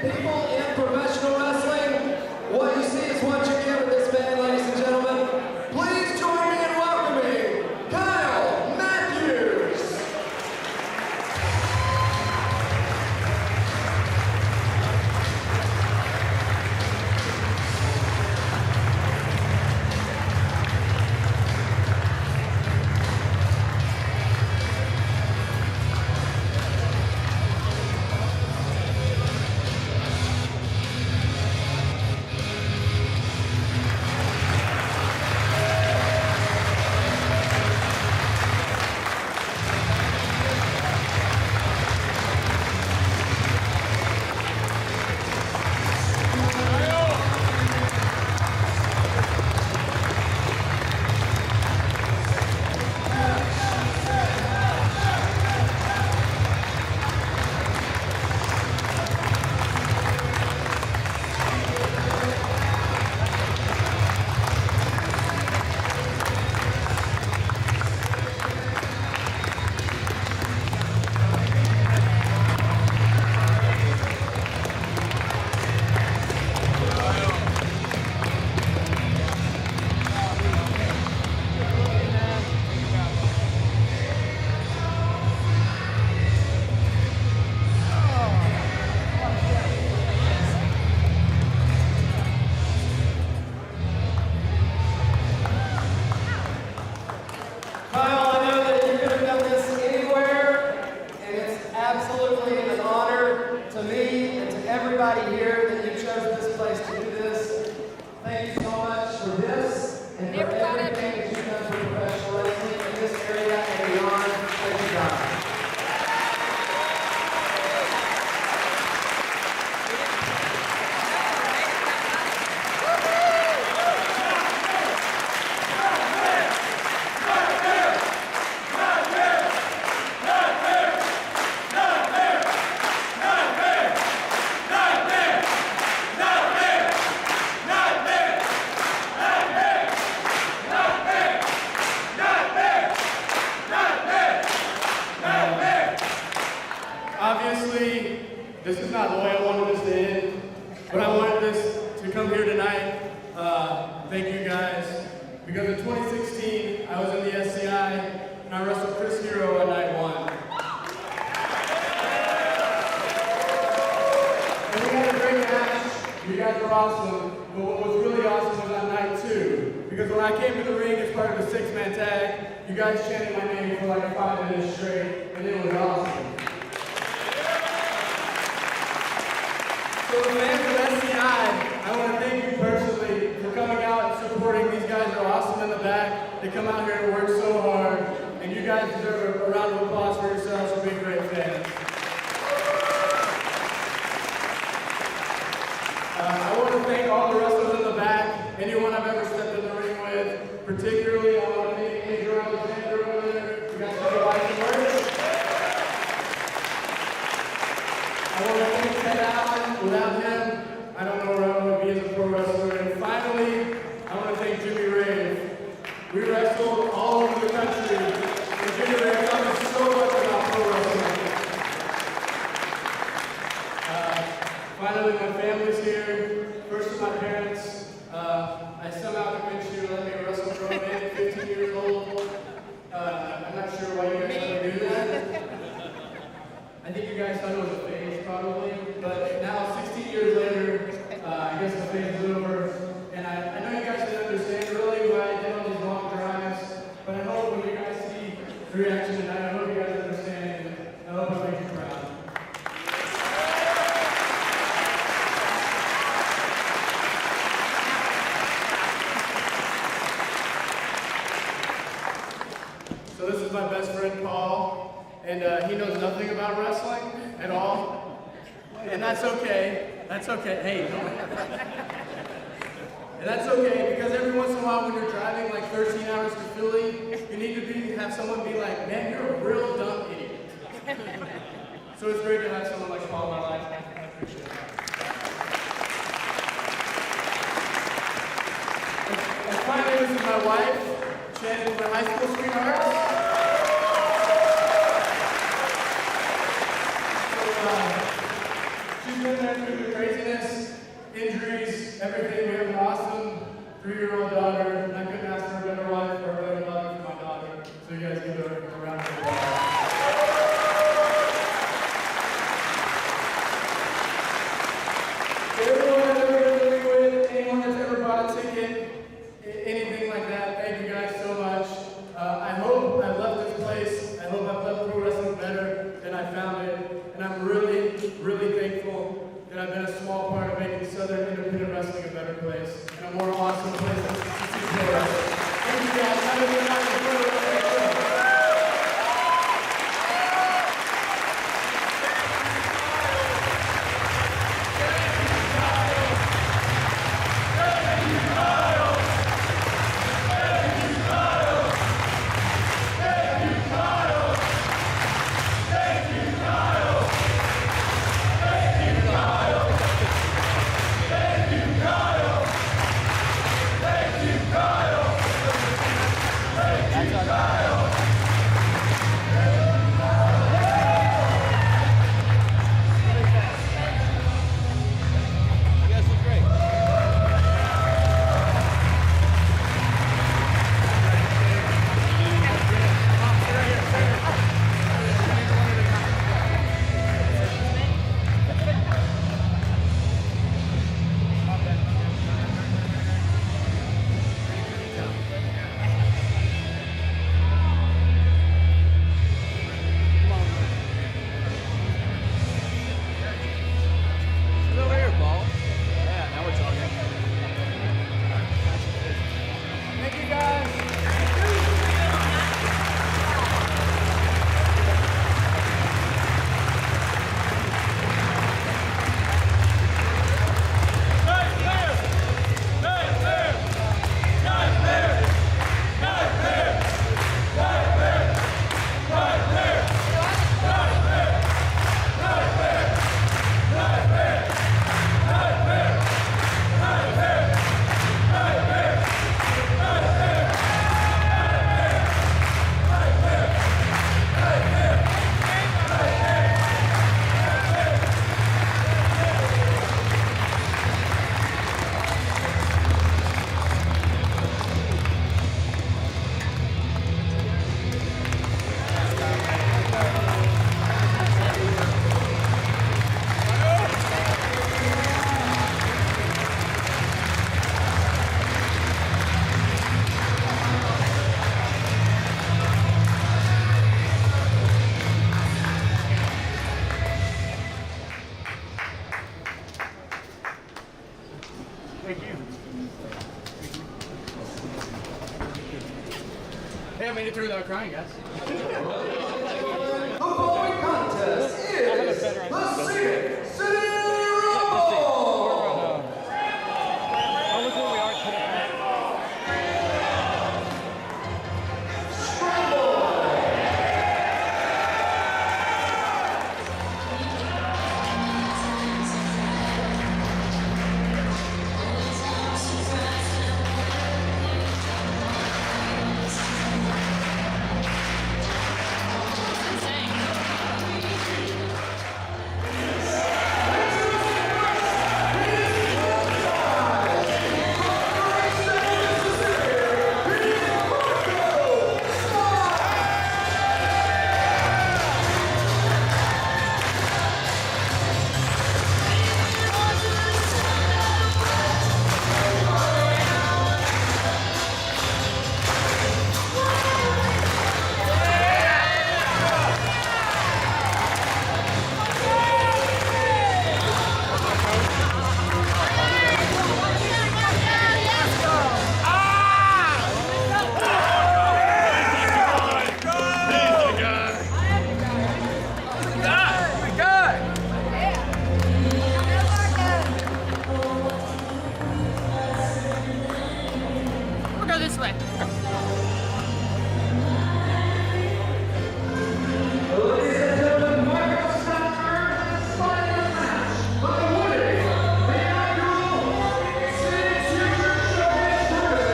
People in professional wrestling, what you see is what you get with this man, ladies and gentlemen. Please join me in welcoming Kyle Matthews. Kyle, I know that you could have done this anywhere, and it's absolutely an honor to me and to everybody here that you chose this place to do this. Thank you so much for this and for everything that you've done for professional wrestling in this area and beyond. Thank you, guys. Obviously, this is not the way I wanted this to end, but I wanted this to come here tonight. Thank you guys, because in 2016, I was in the SCI, and I wrestled Chris Hero on night 1. And we had a great match. You guys were awesome, but what was really awesome was on night 2, because when I came to the ring as part of a 6-man tag, you guys chanted my name for like 5 minutes straight, and it was awesome. So the fans of SCI, I want to thank you personally for coming out and supporting. These guys are awesome in the back. They come out here and work so hard, and you guys deserve a round of applause for yourselves for being great fans. I want to thank all the wrestlers in the back, anyone I've ever stepped in the ring with, particularly I want to thank Andrew Alexander over there. You guys have watching work. I want to thank Ted Allen. Without him, I don't know where I would be as a pro wrestler. And finally, I want to thank Jimmy Rave. We wrestled all over the country, and Jimmy Rave taught me so much about pro wrestling. Finally, my family's here. First to my parents. I somehow convinced you to let me wrestle pro man at 15 years old. I'm not sure why you guys let me do that. I think you guys thought it was a phase, probably, but now, 16 years later, I guess the phase is over, and I know you guys didn't understand really what I did on these long drives, my best friend Paul, and he knows nothing about wrestling at all, and that's okay. That's okay. Hey, and that's okay, because every once in a while when you're driving like 13 hours to Philly, you need to have someone be like, man, you're a real dumb idiot. So it's great to have someone like Paul in my life. I appreciate that. And finally, this is my wife. Shannon's my high school sweetheart. She's been there through the craziness, injuries, everything. We have an awesome 3-year-old daughter, and I couldn't ask for a better wife or a better mother for my daughter. So you guys give her a round of applause. Everyone I've ever been living with, anyone that's ever bought a ticket, anything like that, thank you guys so much. I hope I've left this place, I hope I've left pro wrestling better than I found it, and I'm really, really thankful that I've been a small part of making Southern independent wrestling a better place, and a more awesome place to see pro wrestling. Thank you guys. Have a good night. Hey, I made it through without crying, guys. The following contest is the Scenic City Rumble! go this way. Ladies and gentlemen, Michael Stanford is fighting the match for the winning the annual Scenic Showcase Tournament.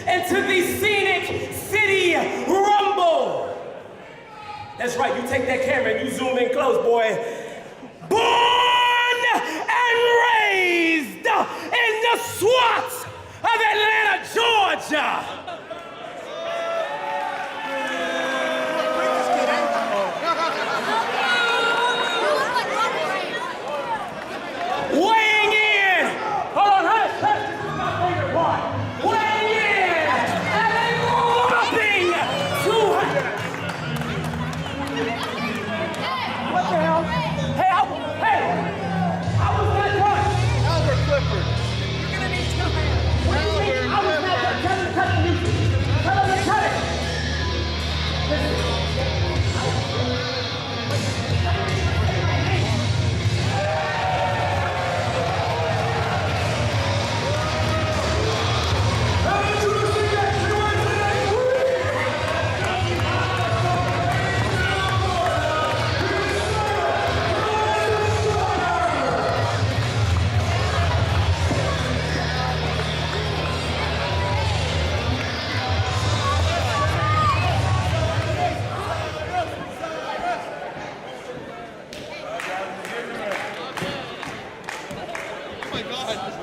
into the Scenic City Rumble. That's right, you take that camera and you zoom in close, boy. Born and raised in the swamps of Atlanta, Georgia. Weighing in, hold on, hush, this is my favorite part. Weighing in at a whopping 200. What the hell? Hey, I was not done. Albert Clifford. What do you mean? I was not done. Cut the music. my God.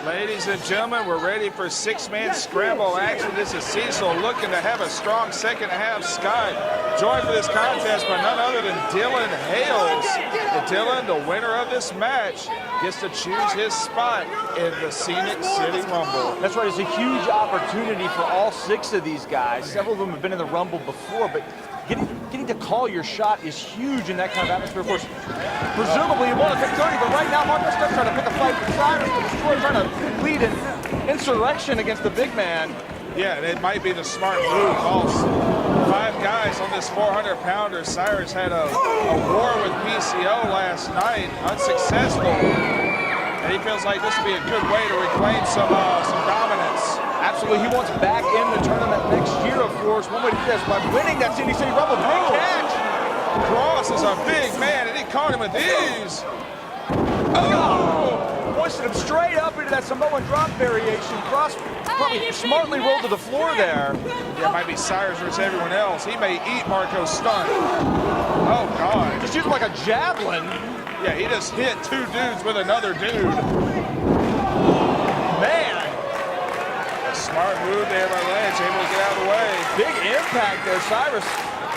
Ladies and gentlemen, we're ready for six-man scramble action. This is Cecil looking to have a strong second half. Scott joined for this contest by none other than Dylan Hales. And Dylan, the winner of this match, gets to choose his spot in the Scenic City Rumble. That's right, it's a huge opportunity for all 6 of these guys. Several of them have been in the Rumble before, but getting to call your shot is huge in that kind of atmosphere. Of course, presumably you want to pick Tony, but right now Marcus Stunt's trying to pick a fight with Cyrus, but Destroyer trying to lead an insurrection against the big man. Yeah, it might be the smart move. All 5 guys on this 400-pounder. Cyrus had a war with PCO last night, unsuccessful. And he feels like this would be a good way to reclaim some dominance. Absolutely, he wants back in the tournament next year, of course. One way to do this by winning that City Rumble. Big catch! Cross is a big man, and he caught him with ease. Oh! Hoisted him straight up into that Samoan drop variation. Cross probably smartly rolled to the floor there. Yeah, it might be Cyrus versus everyone else. He may eat Marco's stunt. Oh, God. Just used him like a javelin. Yeah, he just hit 2 dudes with another dude. Man! Smart move there by Lynch, able to get out of the way. Big impact there. Cyrus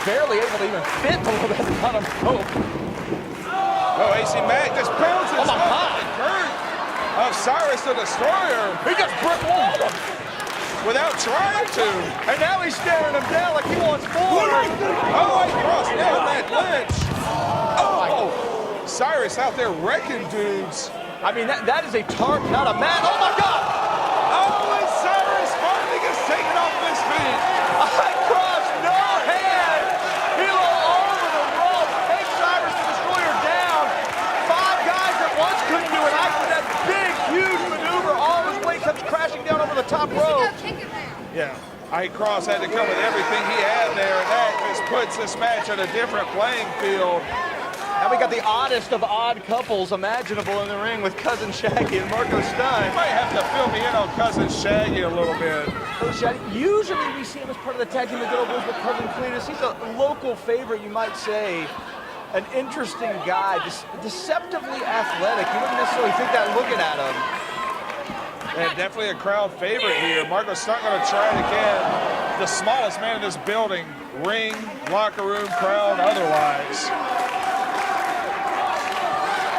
barely able to even fit the little bit of the bottom rope. Oh, AC Mack just bounces Oh my off God. the curve of Cyrus the Destroyer He just brick walled him. without trying to. And now he's staring him down like he wants more. Oh, he crossed down that Lynch. Oh, Cyrus out there wrecking dudes. I mean, that is a tarp, not a mat. Oh my God! Oh, and Cyrus finally gets taken off his feet. High cross, no hand. Hilo over the rope. Takes Cyrus the Destroyer down. 5 guys at once couldn't do it. After that big, huge maneuver, all his weight comes crashing down over the top rope. Yeah, Ike Cross had to come with everything he had there, and that just puts this match on a different playing field. Now we got the oddest of odd couples imaginable in the ring with Cousin Shaggy and Marco Stein. You might have to fill me in on Cousin Shaggy a little bit. Cousin Shaggy, usually we see him as part of the tag team that goes with Cousin Cletus. He's a local favorite, you might say. An interesting guy, deceptively athletic. You wouldn't necessarily think that looking at him. And definitely a crowd favorite here. Marco Stunt going to try it again. The smallest man in this building, ring, locker room, crowd, otherwise.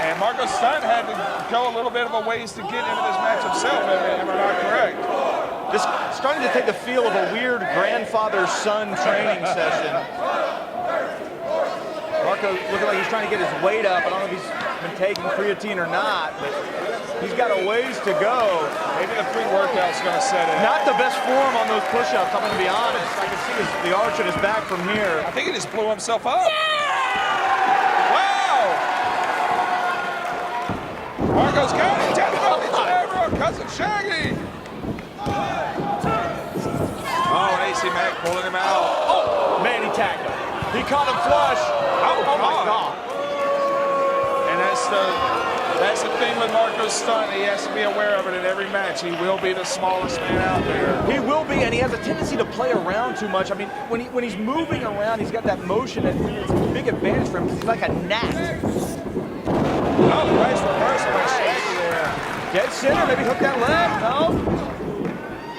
And Marco Stunt had to go a little bit of a ways to get into this match himself, if I'm not correct. Just starting to take the feel of a weird grandfather-son training session. Marco looking like he's trying to get his weight up. I don't know if he's been taking creatine or not, but he's got a ways to go. Maybe the pre-workout's going to set in. Not the best form on those push-ups, I'm going to be honest. I can see the arch in his back from here. I think he just blew himself up. Wow! Marco's got it. Tap it off each and every on Cousin Shaggy. Oh, and AC Mack pulling him out. Oh, man, he tagged him. He caught him flush. Oh my God. And that's the thing with Marco's stunt. He has to be aware of it in every match. He will be the smallest man out there. He will be, and he has a tendency to play around too much. I mean, when he's moving around, he's got that motion, and it's a big advantage for him. He's like a gnat. Oh, nice reversal by Shaggy there. Dead center, maybe hook that leg. No.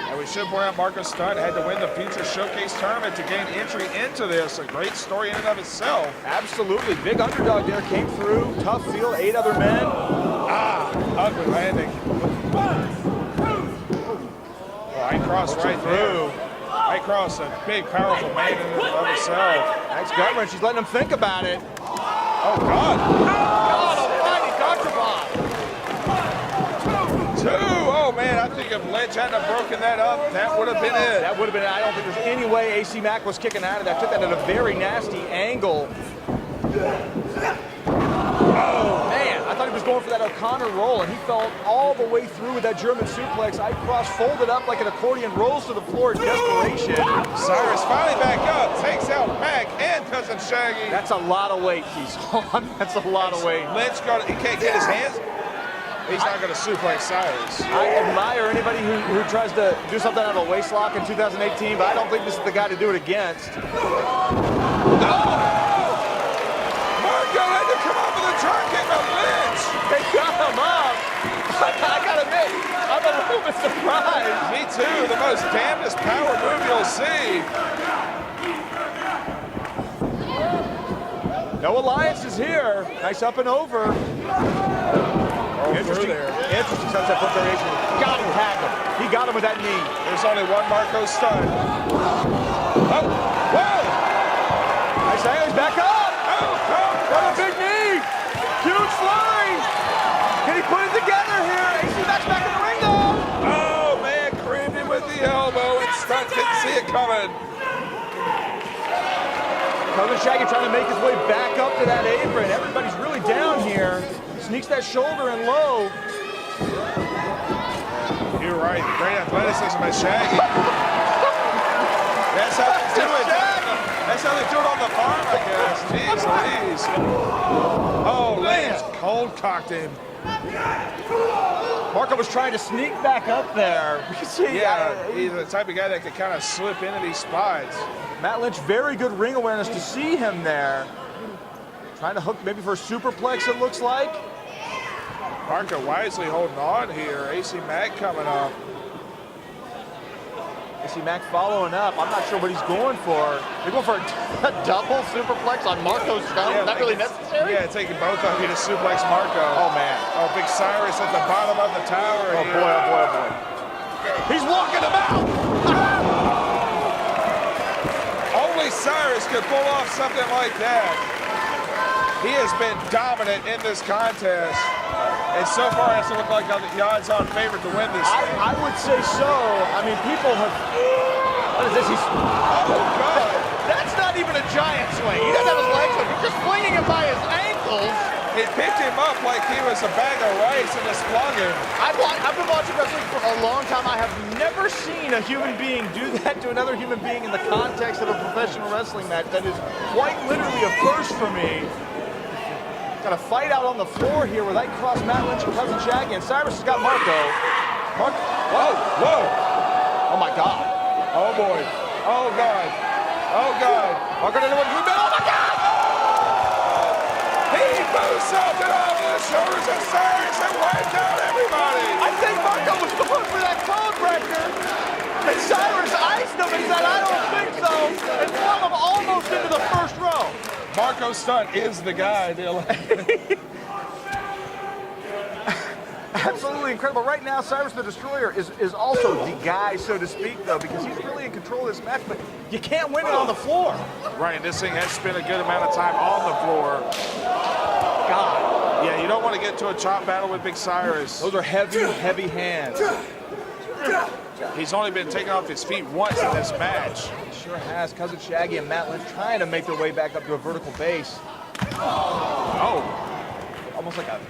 And we should point out Marco Stunt had to win the Future Showcase tournament to gain entry into this. A great story in and of itself. Absolutely. Big underdog there. Came through. Tough field. 8 other men. Ugly landing. Oh, I crossed right through. I crossed a big, powerful man in and of himself. Nice gut wrench. She's letting him think about it. Oh, God. God almighty, Dr. Bob. 2. Oh, man, I think if Lynch hadn't have broken that up, that would have been it. That would have been it. I don't think there's any way AC Mack was kicking out of that. Took that at a very nasty angle. Oh, man. I thought he was going for that O'Connor roll, and he fell all the way through with that German suplex. I cross folded up like an accordion, rolls to the floor in desperation. Cyrus finally back up, takes out Mack and Cousin Shaggy. That's a lot of weight, Keith. That's a lot of weight. Lynch got it. He can't get his hands. He's not going to suplex Cyrus. I admire anybody who tries to do something out of a waist lock in 2018, but I don't think this is the guy to do it against. Marco had to come up with a drop kick of Lynch. They got him up. I gotta admit, I'm a little bit surprised. Me too. The most damnedest power move you'll see. No alliance is here. Nice up and over. Interesting sunset foot variation. Got him, tagged him. He got him with that knee. There's only one Marco stun. Oh, whoa! Nice angle, he's back up. Oh, Got a big knee. Huge flurry. Can he put it together here? AC Mac's back in the ring though. oh man, creamed him with the elbow and Stunt didn't see it coming. Cousin Shaggy trying to make his way back up to that apron. Everybody's really down here. Sneaks that shoulder in low. You're right. Great athleticism by Shaggy. That's how they do it. That's how they do it on the farm, I guess. Jeez Louise. Oh, Lance cold cocked him. Marco was trying to sneak back up there. Yeah, he's the type of guy that can kind of slip into these spots. Matt Lynch, very good ring awareness to see him there. Trying to hook maybe for a superplex, it looks like. Marco wisely holding on here. AC Mac coming up. AC Mac following up. I'm not sure what he's going for. They're going for a double superplex on Marco's stomach. Yeah, Is that really necessary? Yeah, taking both of you to suplex Marco. Oh, man. Oh, big Cyrus at the bottom of the tower. Oh, here. boy, oh, boy, oh, boy. He's walking him out. Only Cyrus could pull off something like that. He has been dominant in this contest. And so far, it has to look like the odds-on favorite to win this thing. I would say so. I mean, people have... What is this? Oh, God. That's not even a giant swing. He doesn't have his legs up. He's just flinging him by his ankles. He picked him up like he was a bag of rice and just flung him. I've been watching wrestling for a long time. I have never seen a human being do that to another human being in the context of a professional wrestling match. That is quite literally a first for me. Got a fight out on the floor here where they cross Matt Lynch and Cousin Shaggy, and Cyrus has got Marco. Whoa, whoa. Oh my God. Oh, boy. Oh, God. Oh, God. Marco didn't know what to do. Oh my God! He moves up and off the shoulders of Cyrus and wiped out everybody. I think Marco was going for that code breaker. And Cyrus iced him and said, I don't think so. And flung him almost into the first row. Marco Stunt is the guy, Dylan. Absolutely incredible. Right now, Cyrus the Destroyer is also the guy, so to speak, though, because he's really in control of this match, but you can't win it on the floor. Right, this thing has spent a good amount of time on the floor. God. Yeah, you don't want to get to a chop battle with Big Cyrus. Those are heavy, heavy hands. He's only been taken off his feet once in this match. He sure has. Cousin Shaggy and Matt Lynch trying to make their way back up to a vertical base. Oh. Almost like a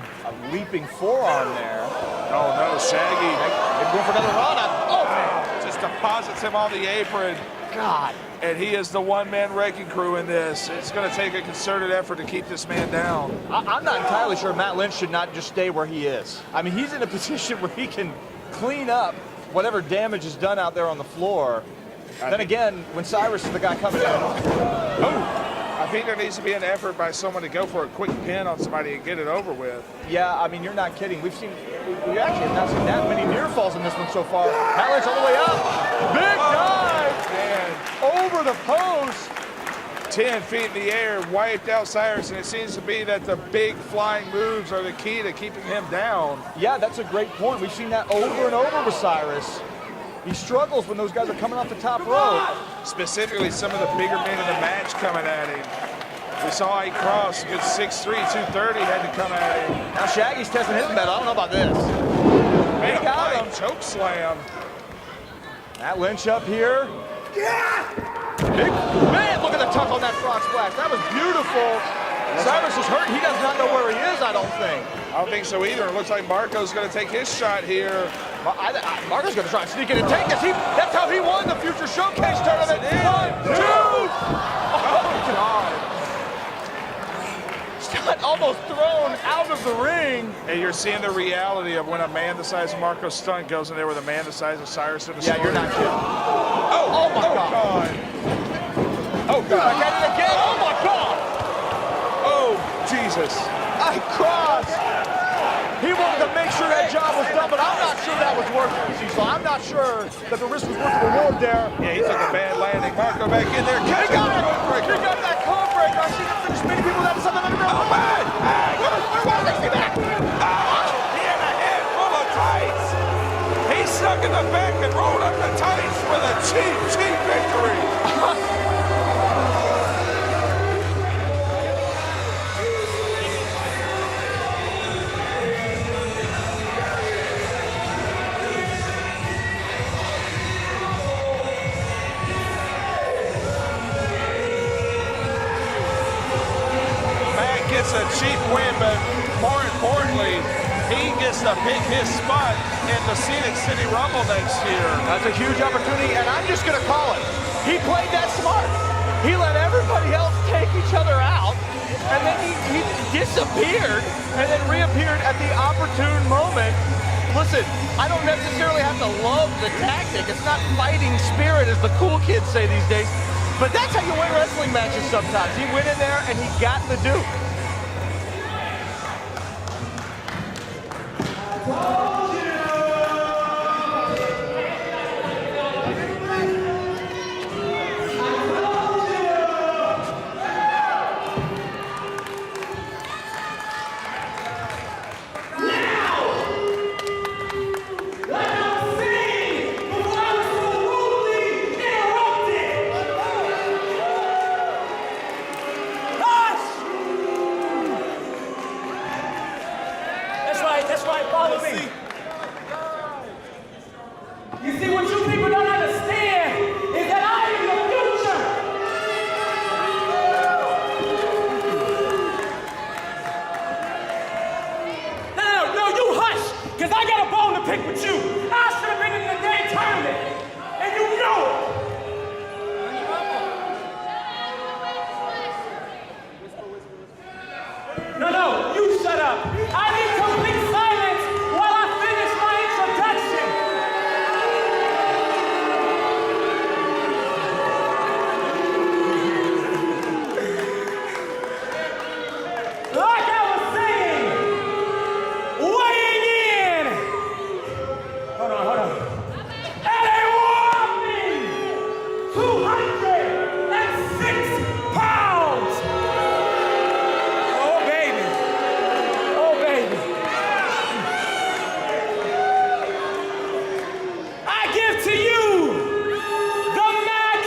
leaping forearm there. Oh, no, Shaggy. They're going for another run. Oh, man. Just deposits him on the apron. God. And he is the one-man wrecking crew in this. It's going to take a concerted effort to keep this man down. I'm not entirely sure Matt Lynch should not just stay where he is. I mean, he's in a position where he can clean up whatever damage is done out there on the floor. Then again, when Cyrus is the guy coming in. Oh! I think there needs to be an effort by someone to go for a quick pin on somebody and get it over with. Yeah, I mean, you're not kidding. We actually have not seen that many near falls in this one so far. Matt Lynch all the way up. Big dive! Man. Over the post. 10 feet in the air, wiped out Cyrus, and it seems to be that the big flying moves are the key to keeping him down. Yeah, that's a great point. We've seen that over and over with Cyrus. He struggles when those guys are coming off the top rope. Specifically, some of the bigger men in the match coming at him. We saw Ike Cross, good 6'3", 230, had to come at him. Now Shaggy's testing his metal. I don't know about this. Made He a got flying him. choke slam. Matt Lynch up here. Big man, look at the tuck on that frog splash. That was beautiful. Cyrus is hurt. He does not know where he is, I don't think. I don't think so either. It looks like Marco's going to take his shot here. Marco's going to try and sneak in and take this. That's how he won the Future Showcase tournament. 1, 2. Oh, God. got almost thrown out of the ring. And you're seeing the reality of when a man the size of Marco Stunt goes in there with a man the size of Cyrus and Yeah, you're not kidding. Oh my God. Oh God. I got it again. Oh my God. Oh, Jesus. I crossed. He wanted to make sure that job was done, but I'm not sure that was worth it, Cecil. I'm not sure that the risk was worth the reward there. Yeah, he took a bad landing. Marco back in there. He got it. He got that code breaker. I've seen him finish many people that something underground. Oh, man. He had a head full of tights. He stuck in the back and rolled up the tights with a cheap victory. Gets a cheap win, but more importantly, he gets to pick his spot in the Scenic City Rumble next year. That's a huge opportunity, and I'm just going to call it. He played that smart. He let everybody else take each other out, and then he disappeared and then reappeared at the opportune moment. Listen, I don't necessarily have to love the tactic. It's not fighting spirit, as the cool kids say these days. But that's how you win wrestling matches sometimes. He went in there and he got the Duke. That's right, follow me. You see, what you people don't understand is that I am the future. No, you hush, because I got a bone to pick with you. I should have been in the day tournament, and you know it. No, you shut up. I need complete silence while I finish my introduction. Like I was saying, weighing in. Hold on. At a whopping 206 pounds. Oh, baby. I give to you the Mac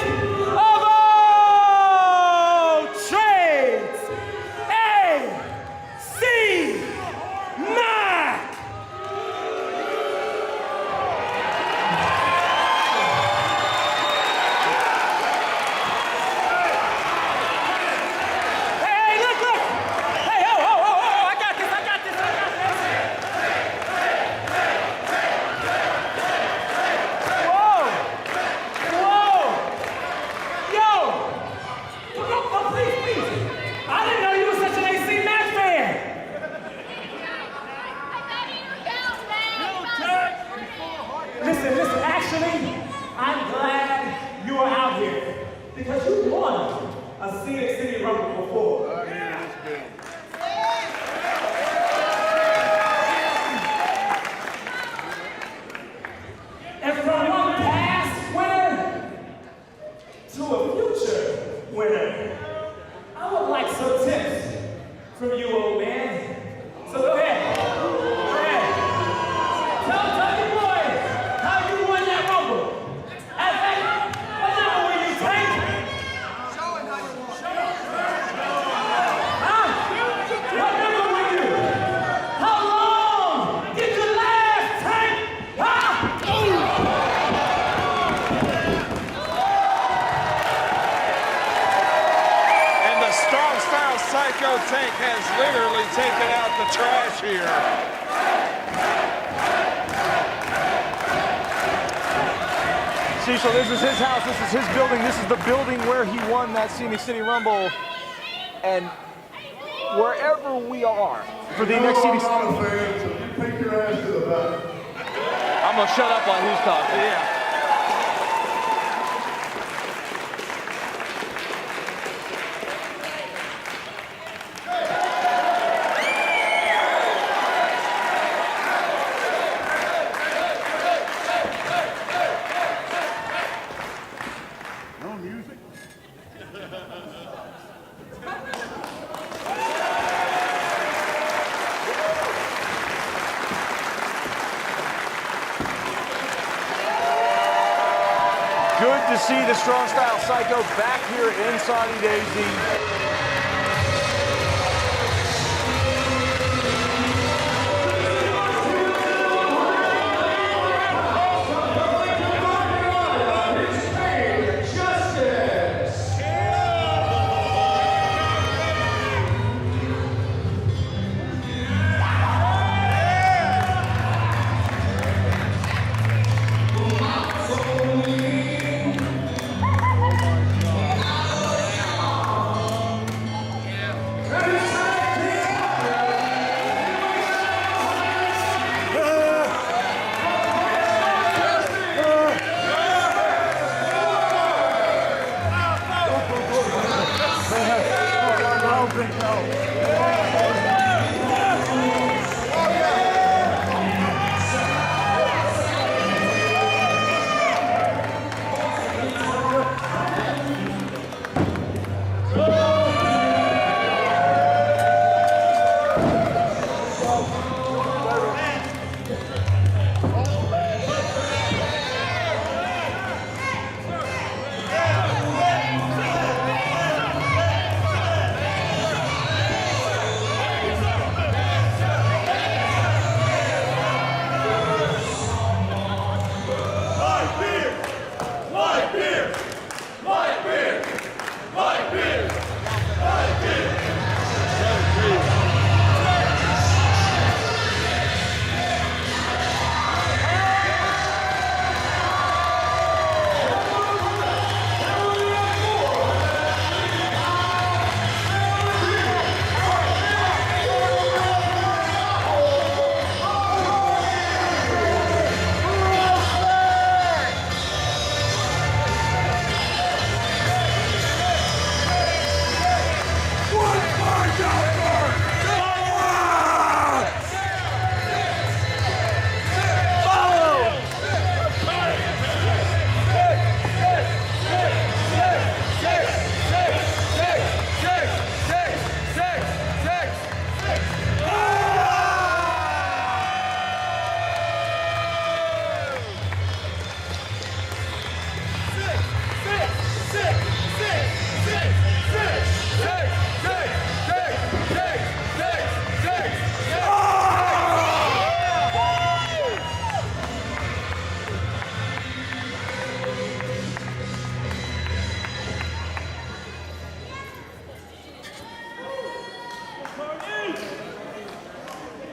of all trades, A.C. Mac. Hey, look. Hey, oh, I got this. Whoa! Yo! No, please. I didn't know you were such an AC Mac fan. Listen, actually, I'm glad you are out here because you won a Scenic City Rumble before. And from one past winner to a future winner, I would like some tips from you, old man. So go ahead. Tell your boys how you won that Rumble. And hey, what number will you take? Show him how you won. Huh? What number will you? How long did you last take? Huh? And the Strong Style Psycho Tank has literally taken out the trash here. Cecil, this is his house, this is his building, this is the building where he won that Scenic City Rumble. And wherever we are for the next CDC. I'm gonna shut up while he's talking. Yeah. No music. Good to see the Strong Style Psycho back here in Saudi Daisy.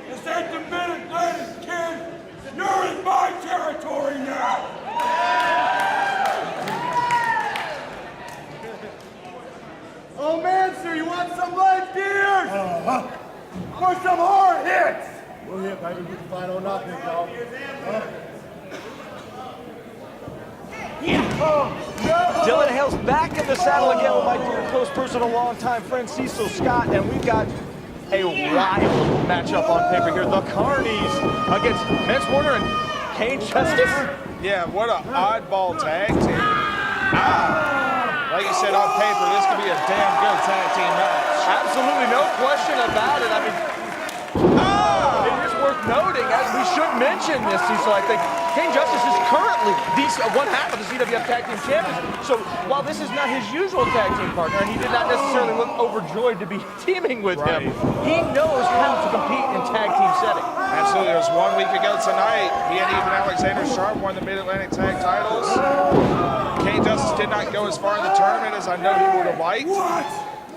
This ain't the Mid-Atlantic, kid. You're in my territory now. Oh man, sir, you want some live beers? For some hard hits! We're here, baby. We can fight on nothing, y'all. Dylan Hale's back in the saddle again with my dear close personal longtime friend Cecil Scott, and we've got a wild matchup on paper here. The Carnies against Vince Warner and Kane Justice. Yeah, what an oddball tag team. Like you said on paper, this could be a damn good tag team match. Absolutely no question about it. I mean, it is worth noting, as we should mention this, Cecil, I think, Kane Justice is currently one half of the CWF Tag Team Champions. So while this is not his usual tag team partner, and he did not necessarily look overjoyed to be teaming with him, he knows how to compete in tag team setting. Absolutely. It was 1 week ago tonight. He and even Alexander Sharp won the Mid-Atlantic Tag titles. Kane Justice did not go as far in the tournament as I know he would have liked.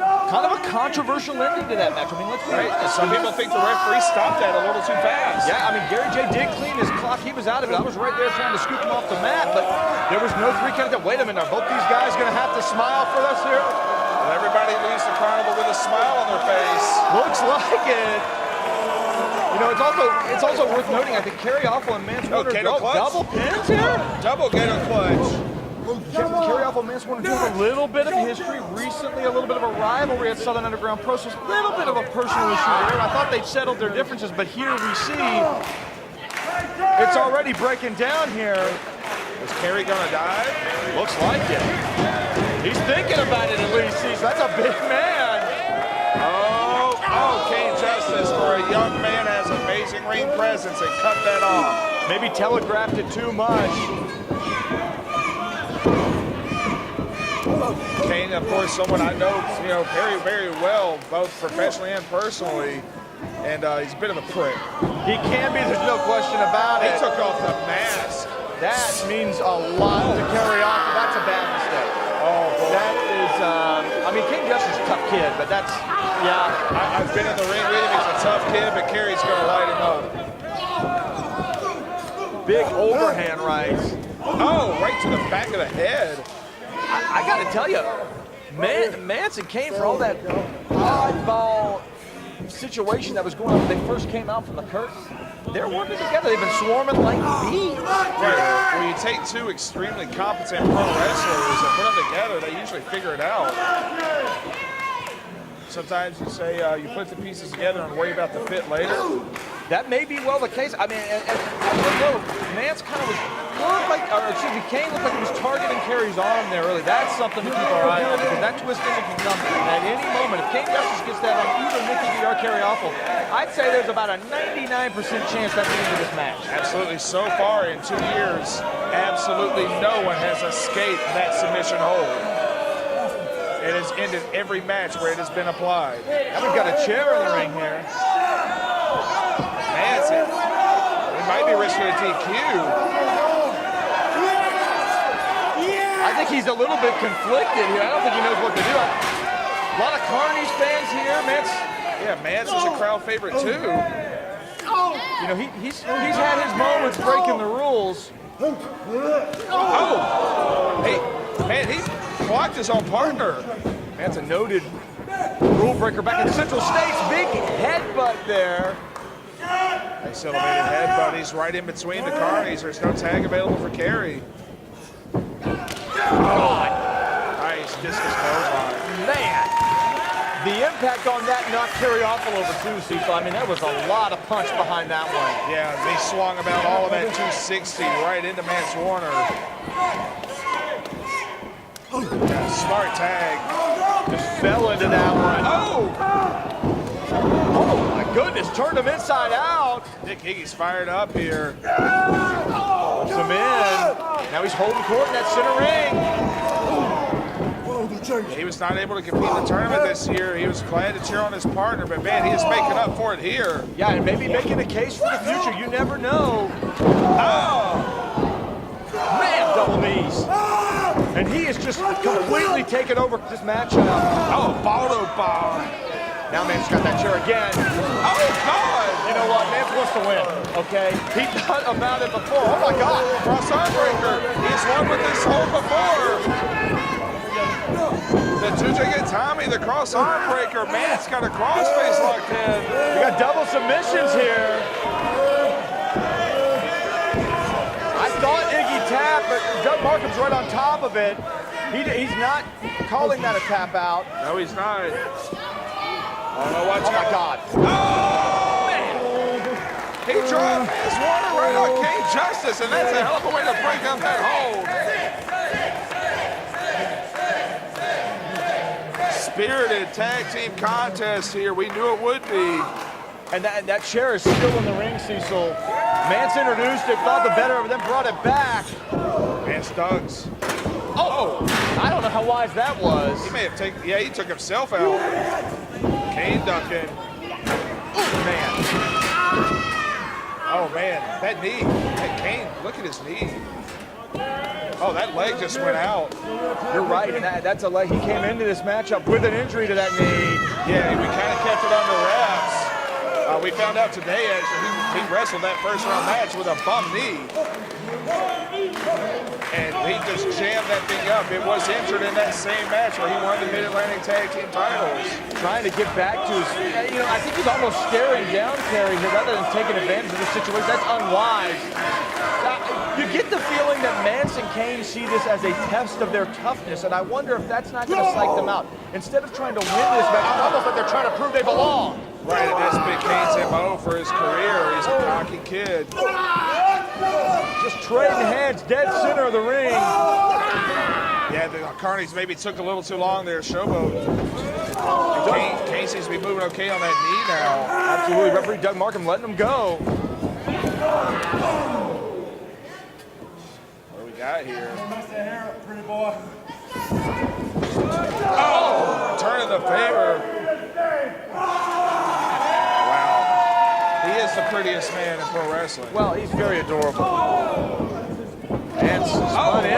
Kind of a controversial ending to that match. I mean, let's be Right. Some people think the referee stopped that a little too fast. Yeah, I mean, Gary J did clean his clock. He was out of it. I was right there trying to scoop him off the mat, but there was no 3 count. Wait a minute, are both these guys going to have to smile for us here? Well, everybody leaves the carnival with a smile on their face. Looks like it. You know, it's also worth noting, I think Carrie Awful and Mance Warner Gator clutch. double pins here. Double Gator clutch. Carrie Awful and Mance Warner do have a little bit of history recently, a little bit of a rivalry at Southern Underground Pro, so a little bit of a personal issue there. I thought they'd settled their differences, but here we see it's already breaking down here. Is Carrie gonna dive? Looks like it. He's thinking about it at least. That's a big man. Oh, Kane Justice, for a young man, has amazing ring presence and cut that off. Maybe telegraphed it too much. Kane, of course, someone I know, very, very well, both professionally and personally, and he's a bit of a prick. He can be, there's no question about it. He took off the mask. That means a lot to carry off. That's a bad mistake. Oh, boy. That is, I mean, King Justice is a tough kid, but that's, yeah. I've been in the ring with him. He's a tough kid, but Carrie's going to light him up. Big overhand rights. Oh, right to the back of the head. I got to tell you, Mance and Kane, for all that oddball situation that was going on when they first came out from the curtain, they're working together. They've been swarming like bees. Right. When you take two extremely competent pro wrestlers and put them together, they usually figure it out. Sometimes you say you put the pieces together and worry about the fit later. That may be well the case. I mean, and I don't know, Mance kind of Kane looked like he was targeting Carrie's arm there early. That's something to keep our eye on, because that twist ending can come at any moment. If Kane Justice gets that on either Mickey D or Carrie Awful, I'd say there's about a 99% chance that's the end of this match. Absolutely. So far in 2 years, absolutely no one has escaped that submission hold. It has ended every match where it has been applied. Now we've got a chair in the ring here. Man, it might be risking a DQ. I think he's a little bit conflicted here. I don't think he knows what to do. A lot of Carney's fans here. Mance is a crowd favorite too. You know, he's had his moments breaking the rules. Oh, hey, man, he blocked his own partner. That's a noted rule breaker back in Central States. Big headbutt there. Nice elevated headbutt. He's right in between the Carnies. There's no tag available for Carrie. God. Nice discus clothesline. Man, the impact on that knocked Carrie Awful over too, Cecil. I mean, there was a lot of punch behind that one. Yeah, they swung about all of that 260 right into Mance Warner. Yeah, smart tag. Just fell into that one. Oh my goodness, turned him inside out. Nick Higgy's fired up here. Puts him in. Now he's holding court in that center ring. He was not able to compete in the tournament this year. He was glad to cheer on his partner, but man, he is making up for it here. Yeah, and maybe making a case for the future. You never know. Oh! Man, double knees. And he is just completely taken over this matchup. Oh, Baldo bomb. Now Mance got that chair again. Oh, God! You know what? Mance wants to win, okay? He thought about it before. Oh, my God. Cross arm breaker. He's won with this hold before. The two-ticket Tommy, the cross arm breaker. Mance got a crossface locked in. We got double submissions here. I thought Iggy tapped, but Doug Markham's right on top of it. He's not calling that a tap out. No, he's not. Oh, no, watch out. My God. Oh! Man. He dropped his Warner right on King Justice, and that's a hell of a way to break up that hold. Spirited tag team contest here. We knew it would be. And that chair is still in the ring, Cecil. Mance introduced it, thought the better of it, then brought it back. Mance Doug's. Oh! I don't know how wise that was. He may have taken, he took himself out. Kane ducking. Ooh, man. Oh, man, that knee. That Kane, look at his knee. Oh, that leg just went out. You're right, and that's a leg. He came into this matchup with an injury to that knee. Yeah, we kind of kept it under wraps. Well, we found out today, actually, he wrestled that first round match with a bum knee. And he just jammed that thing up. It was injured in that same match where he won the Mid-Atlantic Tag Team titles. Trying to get back to his, I think he's almost staring down Kerry here rather than taking advantage of the situation. That's unwise. You get the feeling that Mance and Kane see this as a test of their toughness, and I wonder if that's not going to psych them out. Instead of trying to win this match, it's almost like they're trying to prove they belong. Right, and that's been Kane's MO for his career. He's a cocky kid. Just trading hands, dead center of the ring. Yeah, the Carnies maybe took a little too long there, Showboat. Kane seems to be moving okay on that knee now. Absolutely, referee Doug Markham letting him go. What do we got here? Mess that hair up, pretty boy. Oh, turn of the favor. Wow. He is the prettiest man in pro wrestling. Well, he's very adorable. And spun in.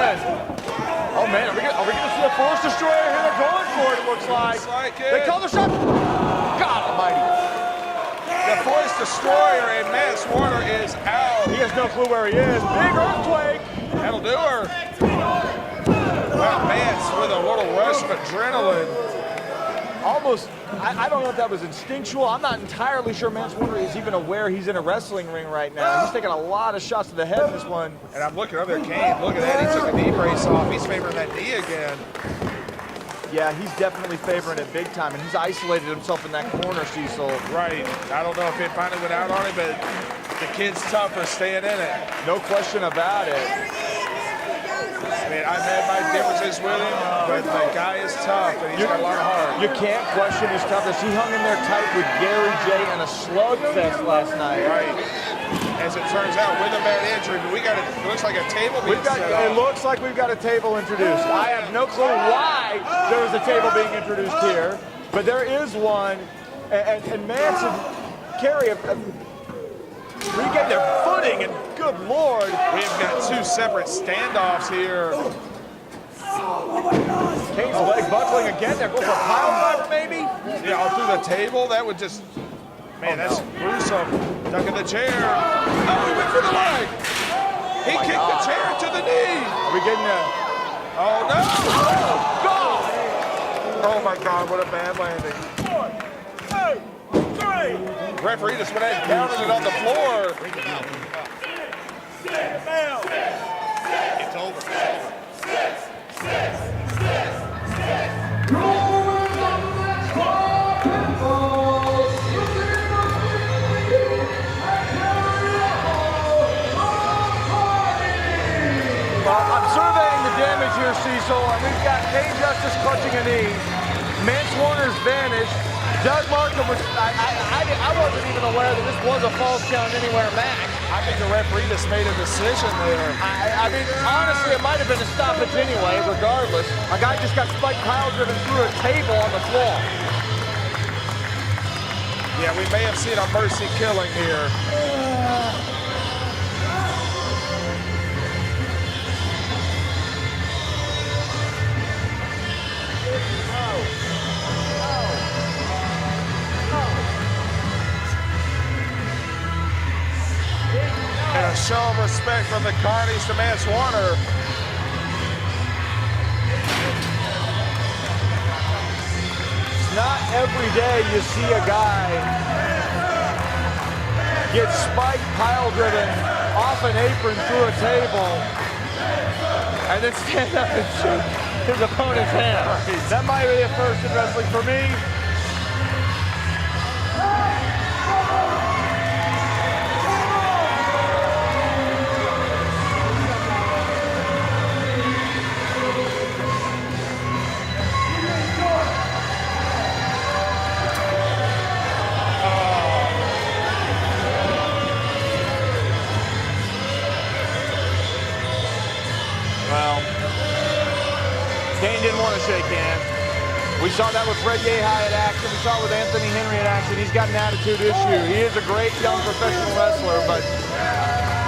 Oh man, are we gonna see a Force Destroyer here? They're going for it, it looks like. Looks like it. They call the shot. God almighty. The Force Destroyer and Mance Warner is out. He has no clue where he is. Big earthquake. That'll do her. Wow, Mance with a little rush of adrenaline. Almost, I don't know if that was instinctual. I'm not entirely sure Mance Warner is even aware he's in a wrestling ring right now. He's taking a lot of shots to the head in this one. And I'm looking over there, Kane. Look at that. He took a knee brace off. He's favoring that knee again. Yeah, he's definitely favoring it big time, and he's isolated himself in that corner, Cecil. Right. I don't know if it finally went out on him, but the kid's tough for staying in it. No question about it. I mean, I've had my differences with him, but the guy is tough, and he's got a lot of heart. You can't question his toughness. He hung in there tight with Gary J in a slugfest last night. Right. As it turns out, with a bad injury, but we got it looks like a table being set up. It looks like we've got a table introduced. I have no clue why there is a table being introduced here, but there is one. And Mance and Kerry have regained their footing, and good Lord. We've got two separate standoffs here. Kane's leg buckling again. They're going for a pile driver, maybe? Yeah, all through the table. That would just, man, that's gruesome. Duck in the chair. Oh, he went for the leg. He kicked the chair to the knee. Are we getting a... Oh, no. God! Oh, my God, what a bad landing. 1, 2, 3. Referee just went ahead and counted it on the floor. It's over. I'm surveying the damage here, Cecil, and we've got Kane Justice clutching a knee. Mance Warner's vanished. Doug Markham was, I wasn't even aware that this was a false count anywhere match. I think the referee just made a decision there. I mean, honestly, it might have been a stoppage anyway, regardless. A guy just got spiked pile driven through a table on the floor. Yeah, we may have seen a mercy killing here. And a show of respect from the Carnies to Mance Warner. Not every day you see a guy get spiked pile driven off an apron through a table and then stand up and shoot his opponent's hand. That might be a first in wrestling for me. Kane didn't want to shake hands. We saw that with Fred Yehi at action. We saw it with Anthony Henry at action. He's got an attitude issue. He is a great young professional wrestler, but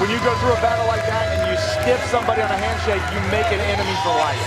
when you go through a battle like that and you stiff somebody on a handshake, you make an enemy for life.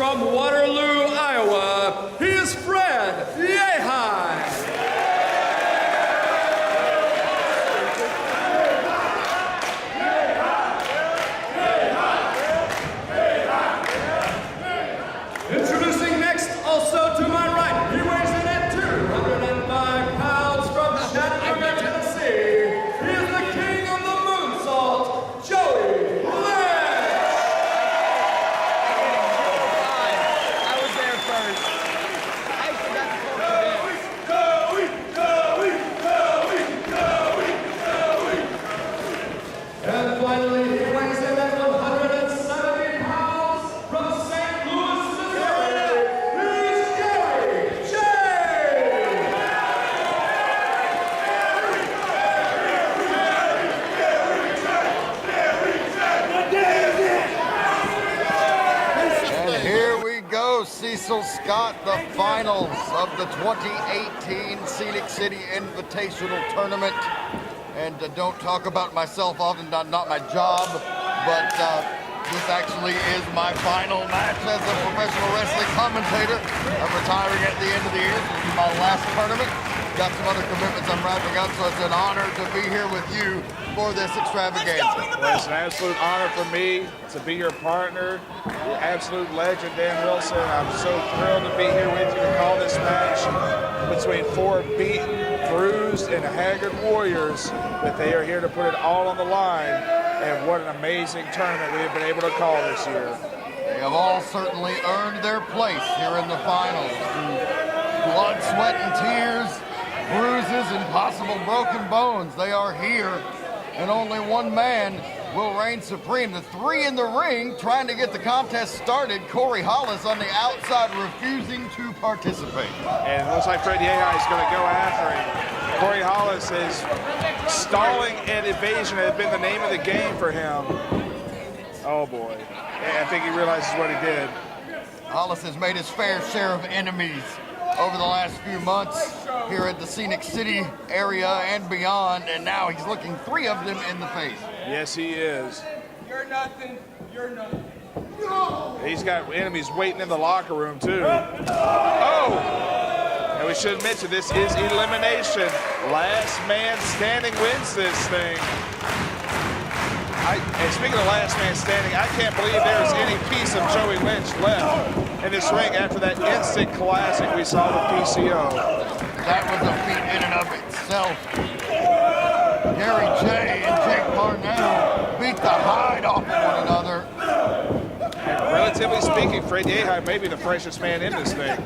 from Waterloo, Iowa, here's Fred Yehai. Introducing next, also to my right, he weighs in at 205 pounds from Chattanooga, Tennessee. He is the king of the moonsault, Joey Lynch. I was there first. I forgot to And finally, he weighs in at 170 pounds from St. Louis, Missouri. Here's Gary J. And here we go, Cecil Scott, the finals of the 2018 Scenic City Invitational Tournament. And don't talk about myself often, not my job, but this actually is my final match as a professional wrestling commentator. I'm retiring at the end of the year. This will be my last tournament. Got some other commitments I'm wrapping up, so it's an honor to be here with you for this extravaganza. Well, it's an absolute honor for me to be your partner, the absolute legend, Dan Wilson. I'm so thrilled to be here with you to call this match between four beaten, bruised, and haggard warriors, but they are here to put it all on the line. And what an amazing tournament we have been able to call this year. They have all certainly earned their place here in the finals through blood, sweat, and tears, bruises, and possible broken bones. They are here, and only one man will reign supreme. The three in the ring trying to get the contest started. Corey Hollis on the outside refusing to participate. And it looks like Fred Yehai is going to go after him. Corey Hollis is stalling and evasion has been the name of the game for him. Oh boy. I think he realizes what he did. Hollis has made his fair share of enemies over the last few months here at the Scenic City area and beyond, and now he's looking three of them in the face. Yes, he is. You're nothing. You're nothing. He's got enemies waiting in the locker room, too. Oh! And we should mention this is elimination. Last man standing wins this thing. And speaking of last man standing, I can't believe there's any piece of Joey Lynch left in this ring after that instant classic we saw with PCO. That was a feat in and of itself. Gary J and Jake Parnell beat the hide off of one another. And relatively speaking, Fred Yehai may be the freshest man in this thing.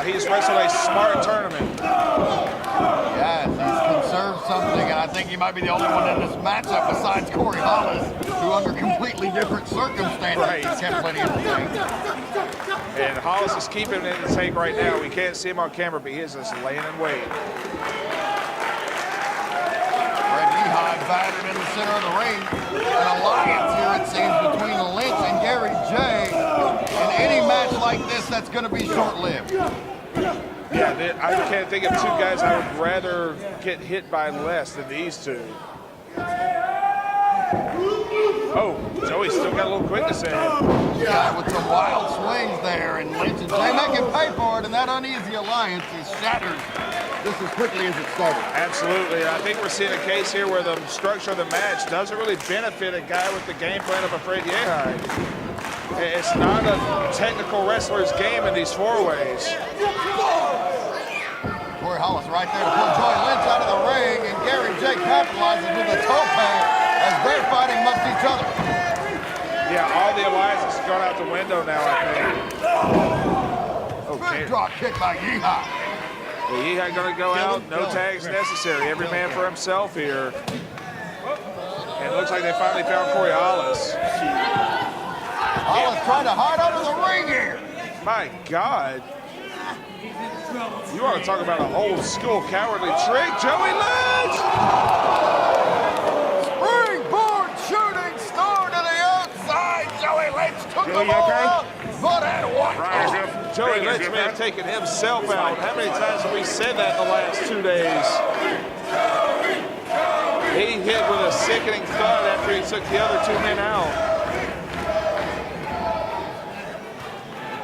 He's wrestled a smart tournament. Yes, he's conserved something, and I think he might be the only one in this matchup besides Corey Hollis, who under completely different circumstances has kept plenty of things. And Hollis is keeping it in the tank right now. We can't see him on camera, but he is just laying in wait. Fred Yehai battered in the center of the ring. An alliance here, it seems, between Lynch and Gary J. In any match like this, that's going to be short-lived. Yeah, I can't think of two guys I would rather get hit by less than these two. Oh, Joey's still got a little quickness in him. Yeah, with some wild swings there, and Lynch and Jay making pay for it, and that uneasy alliance is shattered just as quickly as it started. Absolutely. I think we're seeing a case here where the structure of the match doesn't really benefit a guy with the game plan of a Fred Yehai. It's not a technical wrestler's game in these four-ways. Corey Hollis right there to pull Joey Lynch out of the ring, and Gary J capitalizes with a toe pad as they're fighting amongst each other. Yeah, all the alliances have gone out the window now, I think. Big drop kick by Yehai. Yehai going to go out, no tags necessary. Every man for himself here. And it looks like they finally found Corey Hollis. Hollis trying to hide under the ring here. My God. You want to talk about an old school cowardly trick, Joey Lynch! Springboard shooting star to the outside. Joey Lynch took the ball out, but at what cost? Joey Lynch may have taken himself out. How many times have we said that in the last 2 days? He hit with a sickening thud after he took the other two men out.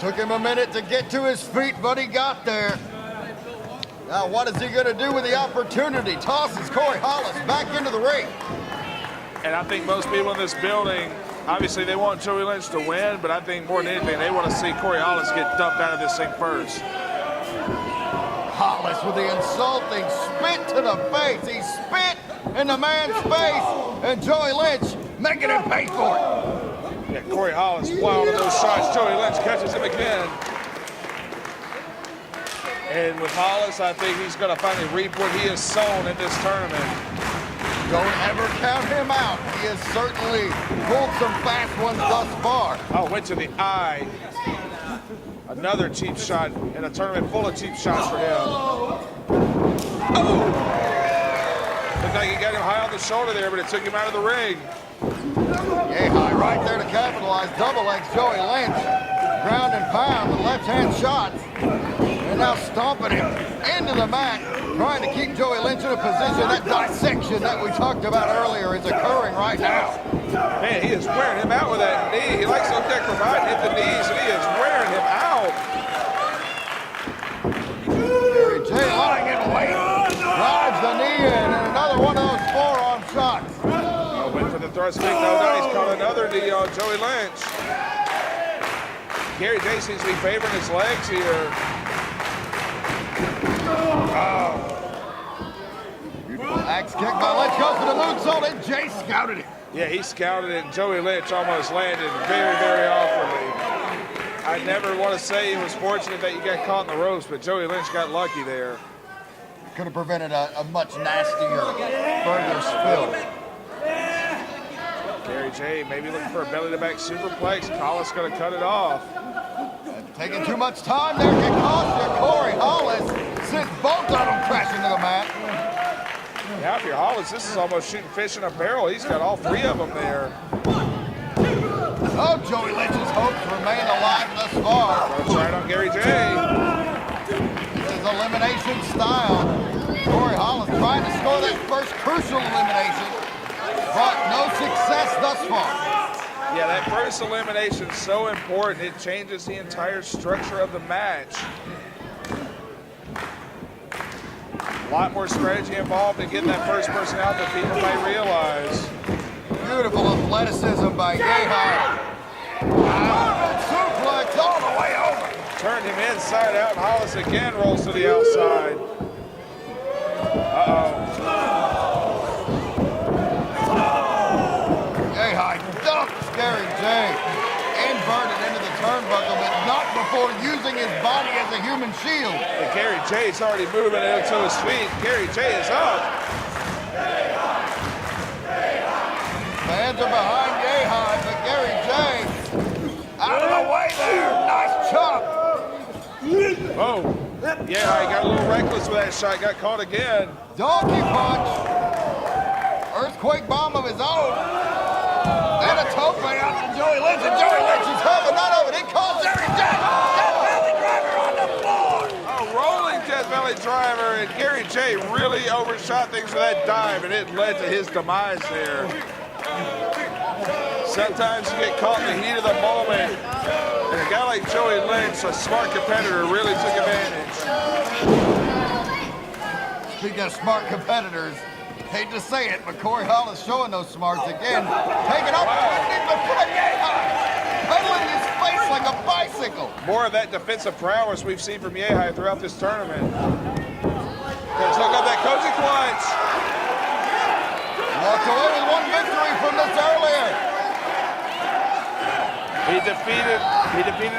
Took him a minute to get to his feet, but he got there. Now, what is he going to do with the opportunity? Tosses Corey Hollis back into the ring. And I think most people in this building, obviously they want Joey Lynch to win, but I think more than anything, they want to see Corey Hollis get dumped out of this thing first. Hollis with the insulting spit to the face. He spit in the man's face, and Joey Lynch making him pay for it. Yeah, Corey Hollis wild with those shots. Joey Lynch catches him again. And with Hollis, I think he's going to finally reap what he has sown in this tournament. Don't ever count him out. He has certainly pulled some fast ones thus far. Oh, went to the eye. Another cheap shot in a tournament full of cheap shots for him. Oh! Looked like he got him high on the shoulder there, but it took him out of the ring. Yay high right there to capitalize. Double legs Joey Lynch. Ground and pound with left-hand shots. And now stomping him into the mat, trying to keep Joey Lynch in a position. That dissection that we talked about earlier is occurring right now. Man, he is wearing him out with that knee. He likes those Decrovides hit the knees, and he is wearing him out. Gary J lying in wait. Drives the knee in, and another one of those forearm shots. Oh, went for the thrust kick. No, now he's caught another knee on Joey Lynch. Gary J seems to be favoring his legs here. Oh. Beautiful axe kick by Lynch, goes for the moonsault, and Jay scouted it. Yeah, he scouted it, and Joey Lynch almost landed very, very awkwardly. I never want to say he was fortunate that you got caught in the ropes, but Joey Lynch got lucky there. Could have prevented a much nastier further spill. Gary J maybe looking for a belly-to-back superplex. Hollis going to cut it off. Taking too much time there can cost you. Corey Hollis sent both of them crashing to the mat. Now, if you're Hollis, this is almost shooting fish in a barrel. He's got all three of them there. Oh, Joey Lynch's hopes remain alive thus far. That's right on Gary J. This is elimination style. Corey Hollis trying to score that first crucial elimination, but no success thus far. Yeah, that first elimination is so important. It changes the entire structure of the match. A lot more strategy involved in getting that first person out than people may realize. Beautiful athleticism by Yehai. Suplex all the way over. Turned him inside out, and Hollis again rolls to the outside. Uh-oh. Yehai dumps Gary J. Inverted into the turnbuckle, but not before using his body as a human shield. And Gary J's already moving to his feet. Gary J is up. Fans are behind Yehai, but Gary J. out of the way there. Nice chop. Oh, yeah, he got a little reckless with that shot. Got caught again. Donkey punch. Earthquake bomb of his own. And a tope out to Joey Lynch. And Joey Lynch is home, but not over. He calls Gary J. Death Valley Driver on the floor. A rolling Death Valley Driver, and Gary J really overshot things with that dive, and it led to his demise there. Sometimes you get caught in the heat of the moment, and a guy like Joey Lynch, a smart competitor, really took advantage. Speaking of smart competitors, hate to say it, but Corey Hollis showing those smarts again. Taking opportunity to put Yehai, pedaling his face like a bicycle. More of that defensive prowess we've seen from Yehai throughout this tournament. Let's look up that coaching clutch. Walked away with one victory from this earlier. He defeated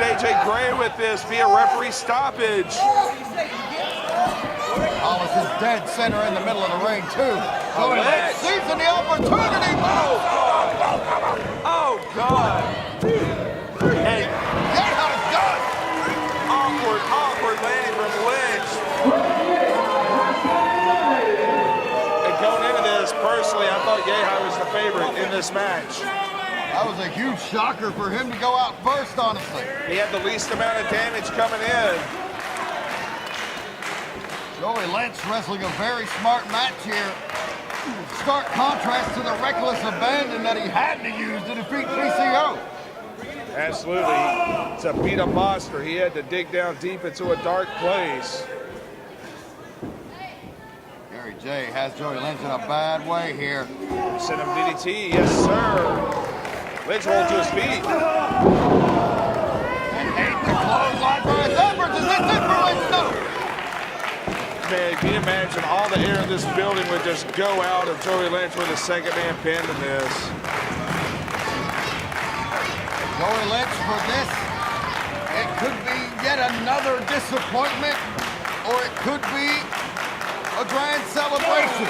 AJ Gray with this via referee stoppage. Hollis is dead center in the middle of the ring, too. Joey Lynch seizing the opportunity. Oh, God. And Yehai's done. awkward landing from Lynch. And going into this, personally, I thought Yehai was the favorite in this match. That was a huge shocker for him to go out first, honestly. He had the least amount of damage coming in. Joey Lynch wrestling a very smart match here. Stark contrast to the reckless abandon that he had to use to defeat PCO. Absolutely. To beat a monster, he had to dig down deep into a dark place. Gary J has Joey Lynch in a bad way here. Send him DDT, yes sir. Lynch rolled to his feet. And ate the clothesline for his efforts. Is this it for Lynch? No. Man, can you imagine all the air in this building would just go out if Joey Lynch were the second man pinned in this. Joey Lynch for this. It could be yet another disappointment, or it could be a grand celebration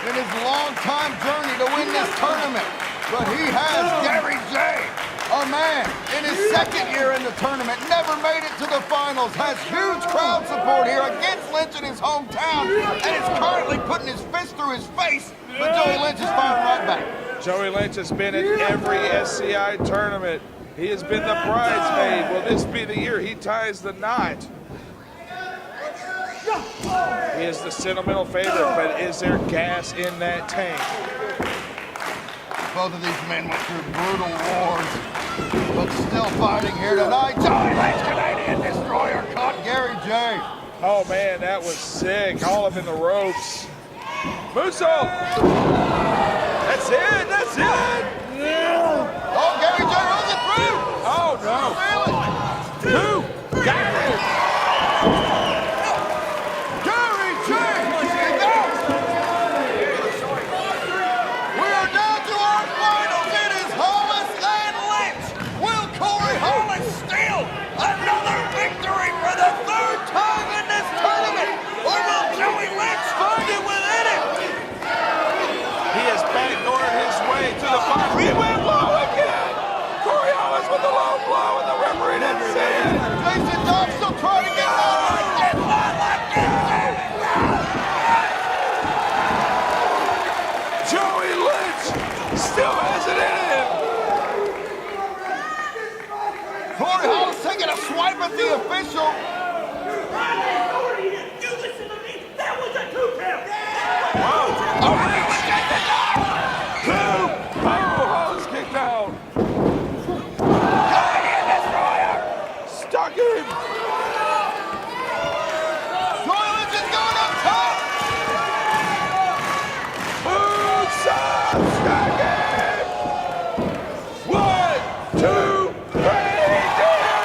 in his long-time journey to win this tournament. But he has Gary J, a man in his second year in the tournament, never made it to the finals, has huge crowd support here against Lynch in his hometown, and is currently putting his fist through his face, but Joey Lynch is firing right back. Joey Lynch has been in every SCI tournament. He has been the bridesmaid. Will this be the year he ties the knot? He is the sentimental favorite, but is there gas in that tank? Both of these men went through brutal wars, but still fighting here tonight. Joey Lynch, Canadian Destroyer, caught Gary J. Oh man, that was sick. All up in the ropes. Musso! That's it, that's it! Oh, Gary J runs it through! Oh no! Two! Got it! Gary J! He goes! We are down to our finals. It is Hollis and Lynch. Will Corey Hollis steal another victory for the third time in this tournament? Or will Joey Lynch find it within him? He has backdoored his way to the final. He went low again! Corey Hollis with the low blow, and the referee didn't see it. Jason Dobb still trying to get out like this, not like this. Joey Lynch still has it in him. Corey Hollis taking a swipe at the official. You listen to me. That was a 2-count. Whoa! Oh, he was kicked out! Two! Oh, Hollis kicked out. Canadian Destroyer. Stuck him. Joey Lynch is going up top. Moonsault, stuck him. 1, 2, 3, he did it!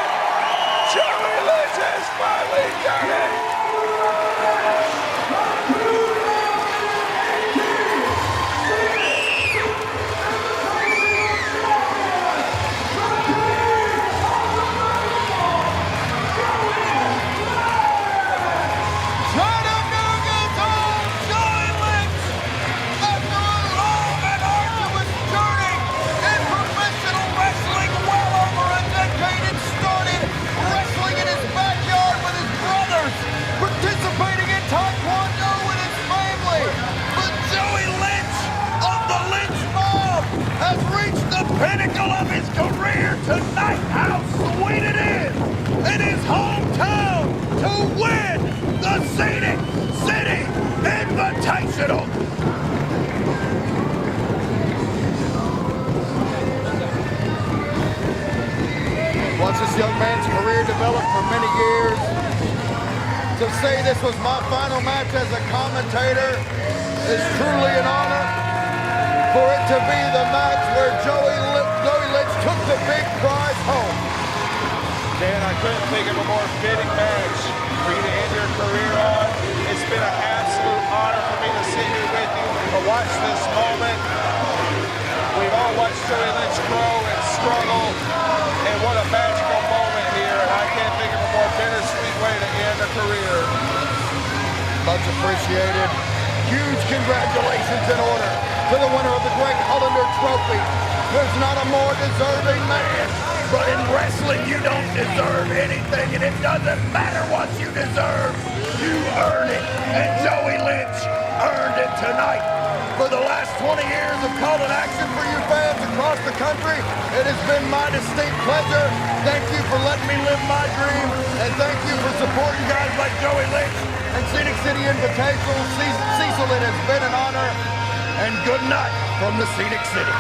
Joey Lynch has finally done it! Chattanooga's own Joey Lynch, after a long and arduous journey in professional wrestling, well over a decade, it started wrestling in his backyard with his brothers, participating in Taekwondo with his family. But Joey Lynch of the Lynch Mob has reached the pinnacle of his career tonight. How sweet it is in his hometown to win the Scenic City Invitational. Once this young man's career developed for many years, to say this was my final match as a commentator is truly an honor. For it to be the match where Joey Lynch took the big prize home. Dan, I couldn't think of a more fitting match for you to end your career on. It's been an absolute honor for me to sit here with you to watch this moment. We've all watched Joey Lynch grow and struggle, and what a magical moment here, and I can't think of a more bittersweet way to end a career. Much appreciated. Huge congratulations in order to the winner of the Great Hollander Trophy. There's not a more deserving man, but in wrestling you don't deserve anything, and it doesn't matter what you deserve. You earn it, and Joey Lynch earned it tonight. For the last 20 years of calling action for you fans across the country, it has been my distinct pleasure. Thank you for letting me live my dream, and thank you for supporting guys like Joey Lynch and Scenic City Invitational. Cecil, it has been an honor, and good night from the Scenic City.